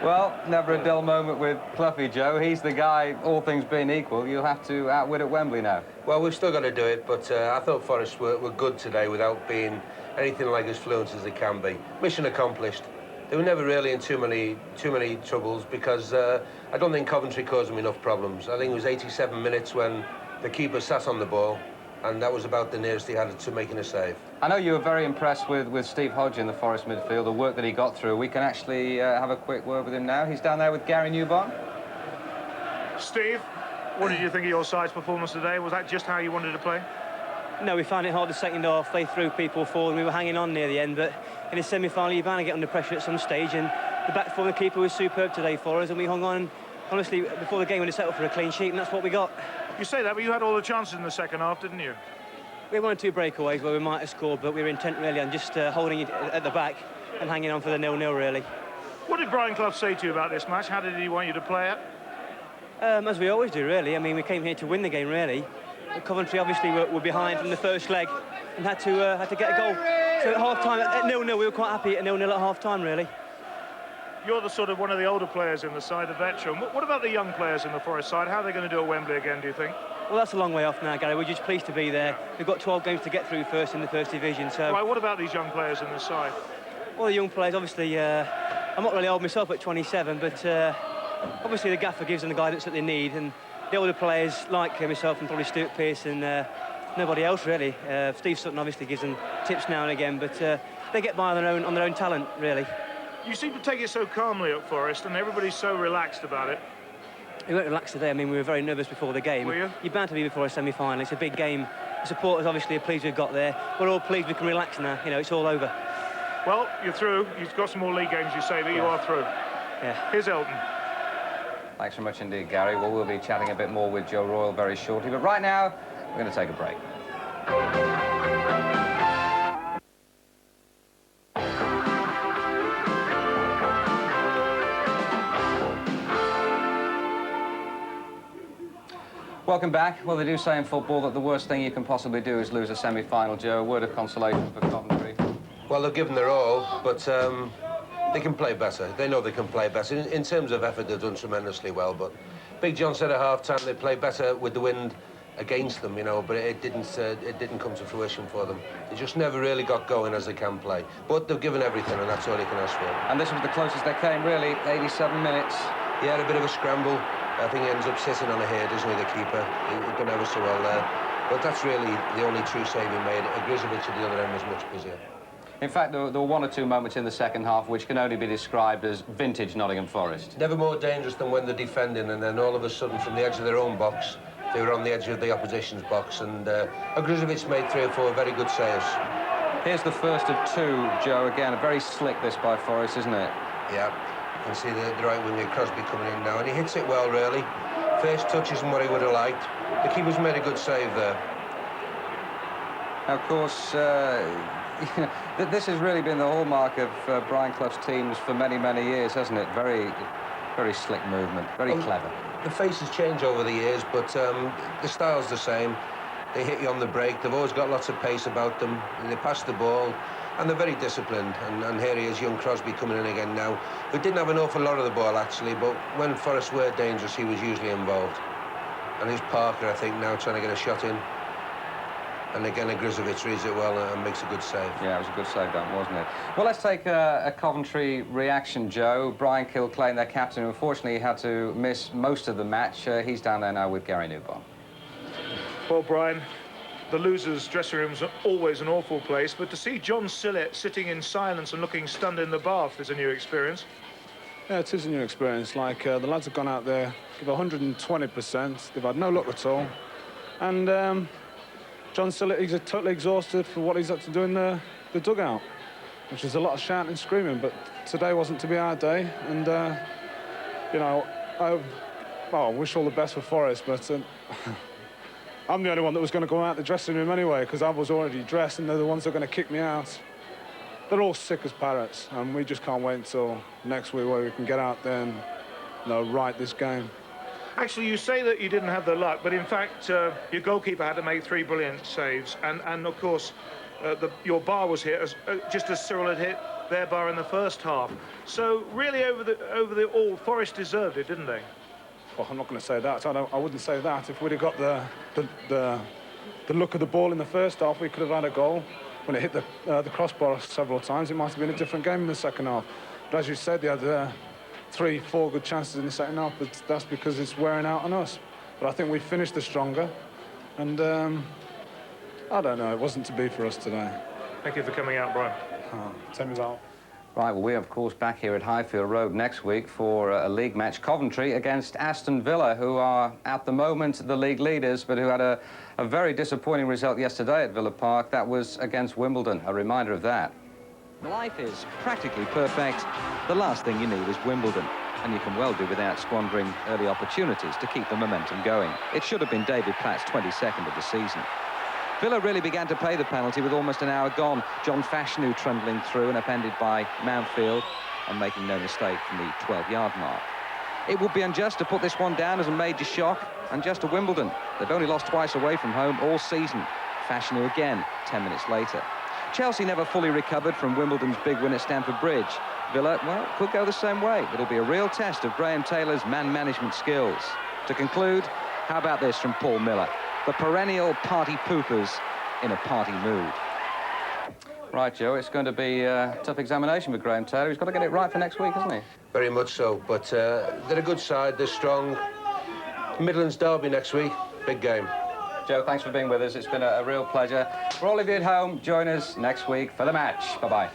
Well, never a dull moment with Cloughie, Joe. He's the guy, all things being equal, you'll have to outwit at Wembley now. Well, we've still got to do it, but I thought Forest were good today without being anything like as fluent as they can be. Mission accomplished. They were never really in too many troubles because I don't think Coventry caused them enough problems. I think it was 87 minutes when the keeper sat on the ball, and that was about the nearest he had to making a save. I know you were very impressed with Steve Hodge in the Forest midfield, the work that he got through. We can actually have a quick word with him now. He's down there with Gary Newborn. Steve, what did you think of your side's performance today? Was that just how you wanted to play? No, we found it hard the second half. They threw people forward and we were hanging on near the end, but in the semi-final you're bound to get under pressure at some stage, and the back four and the keeper was superb today for us, and we hung on, and honestly, before the game we had settled for a clean sheet, and that's what we got. You say that, but you had all the chances in the second half, didn't you? We had 1 or 2 breakaways where we might have scored, but we were intent really on just holding it at the back and hanging on for the 0-0 really. What did Brian Clough say to you about this match? How did he want you to play it? As we always do really. I mean, we came here to win the game really. Coventry obviously were behind from the first leg and had to get a goal. So at half-time, at 0-0, we were quite happy at 0-0 at half-time, really. You're the sort of one of the older players in the side, the veteran. What about the young players in the Forest side? How are they going to do at Wembley again, do you think? Well, that's a long way off now, Gary. We're just pleased to be there. We've got 12 games to get through first in the First Division, so... Right, what about these young players in the side? Well, the young players, obviously, I'm not really old myself at 27, but obviously the gaffer gives them the guidance that they need, and the older players, like myself and probably Stuart Pearce and nobody else really. Steve Sutton obviously gives them tips now and again, but they get by on their own talent, really. You seem to take it so calmly at Forest, and everybody's so relaxed about it. We weren't relaxed today. I mean, we were very nervous before the game. Were you? You're bound to be before a semi-final. It's a big game. The supporters obviously are pleased we've got there. We're all pleased we can relax now. You know, it's all over. Well, you're through. You've got some more league games, you say, but you are through. Yeah. Here's Elton. Thanks very much indeed, Gary. Well, we'll be chatting a bit more with Joe Royle very shortly, but right now, we're going to take a break. Welcome back. Well, they do say in football that the worst thing you can possibly do is lose a semi-final, Joe. A word of consolation for Coventry. Well, they've given their all, but they can play better. They know they can play better. In terms of effort, they've done tremendously well, but Big John said at half-time they played better with the wind against them, you know, but it didn't come to fruition for them. They just never really got going as they can play. But they've given everything, and that's all you can ask for. And this was the closest they came, really, 87 minutes. He had a bit of a scramble. I think he ends up sitting on a head, doesn't he, the keeper? He'd done ever so well there. But that's really the only true save he made. Grizovic at the other end was much busier. In fact, there were 1 or 2 moments in the second half which can only be described as vintage Nottingham Forest. Never more dangerous than when they're defending, and then all of a sudden, from the edge of their own box, they were on the edge of the opposition's box, and Grizovic made 3 or 4 very good saves. Here's the first of 2, Joe. Again, very slick this by Forest, isn't it? Yeah. You can see the right winger Crosby coming in now, and he hits it well, really. First touch isn't what he would have liked. The keeper's made a good save there. Now, of course, This has really been the hallmark of Brian Clough's teams for many, many years, hasn't it? Very, very slick movement, very clever. The faces change over the years, but the style's the same. They hit you on the break. They've always got lots of pace about them. They pass the ball, and they're very disciplined. And here he is, young Crosby, coming in again now, who didn't have an awful lot of the ball, actually, but when Forest were dangerous, he was usually involved. And here's Parker, I think, now trying to get a shot in. And again, Grizovic reads it well and makes a good save. Yeah, it was a good save, that, wasn't it? Well, let's take a Coventry reaction, Joe. Brian Kilclane, their captain, who unfortunately had to miss most of the match. He's down there now with Gary Newbon. Well, Brian, the losers' dressing room's always an awful place, but to see John Sillett sitting in silence and looking stunned in the bath is a new experience. Yeah, it is a new experience. Like, the lads have gone out there, give 120%. They've had no luck at all. And John Sillett, he's totally exhausted for what he's had to do in the dugout, which is a lot of shouting and screaming, but today wasn't to be our day. And, you know, I wish all the best for Forest, but I'm the only one that was going to go out the dressing room anyway, because I was already dressed, and they're the ones that are going to kick me out. They're all sick as parrots, and we just can't wait until next week where we can get out there and, you know, right this game. Actually, you say that you didn't have the luck, but in fact, your goalkeeper had to make 3 brilliant saves, and of course, your bar was hit just as Cyril had hit their bar in the first half. So really, over the all, Forest deserved it, didn't they? Well, I'm not going to say that. I wouldn't say that. If we'd have got the look of the ball in the first half, we could have had a goal. When it hit the crossbar several times, it might have been a different game in the second half. But as you said, they had 3, 4 good chances in the second half, but that's because it's wearing out on us. But I think we finished the stronger, and I don't know, it wasn't to be for us today. Thank you for coming out, Brian. Tell me about. Right, well, we're, of course, back here at Highfield Road next week for a league match, Coventry against Aston Villa, who are, at the moment, the league leaders, but who had a very disappointing result yesterday at Villa Park. That was against Wimbledon, a reminder of that. Life is practically perfect. The last thing you need is Wimbledon, and you can well do without squandering early opportunities to keep the momentum going. It should have been David Platt's 22nd of the season. Villa really began to pay the penalty with almost an hour gone. John Fashanu trundling through and upended by Mountfield and making no mistake from the 12-yard mark. It would be unjust to put this one down as a major shock, and just to Wimbledon. They've only lost twice away from home all season. Fashanu again 10 minutes later. Chelsea never fully recovered from Wimbledon's big win at Stamford Bridge. Villa, well, could go the same way. It'll be a real test of Graham Taylor's man management skills. To conclude, how about this from Paul Miller? The perennial party poopers in a party mood. Right, Joe, it's going to be a tough examination for Graham Taylor. He's got to get it right for next week, hasn't he? Very much so, but they're a good side, they're strong. Midlands derby next week, big game. Joe, thanks for being with us. It's been a real pleasure. For all of you at home, join us next week for the match. Bye-bye.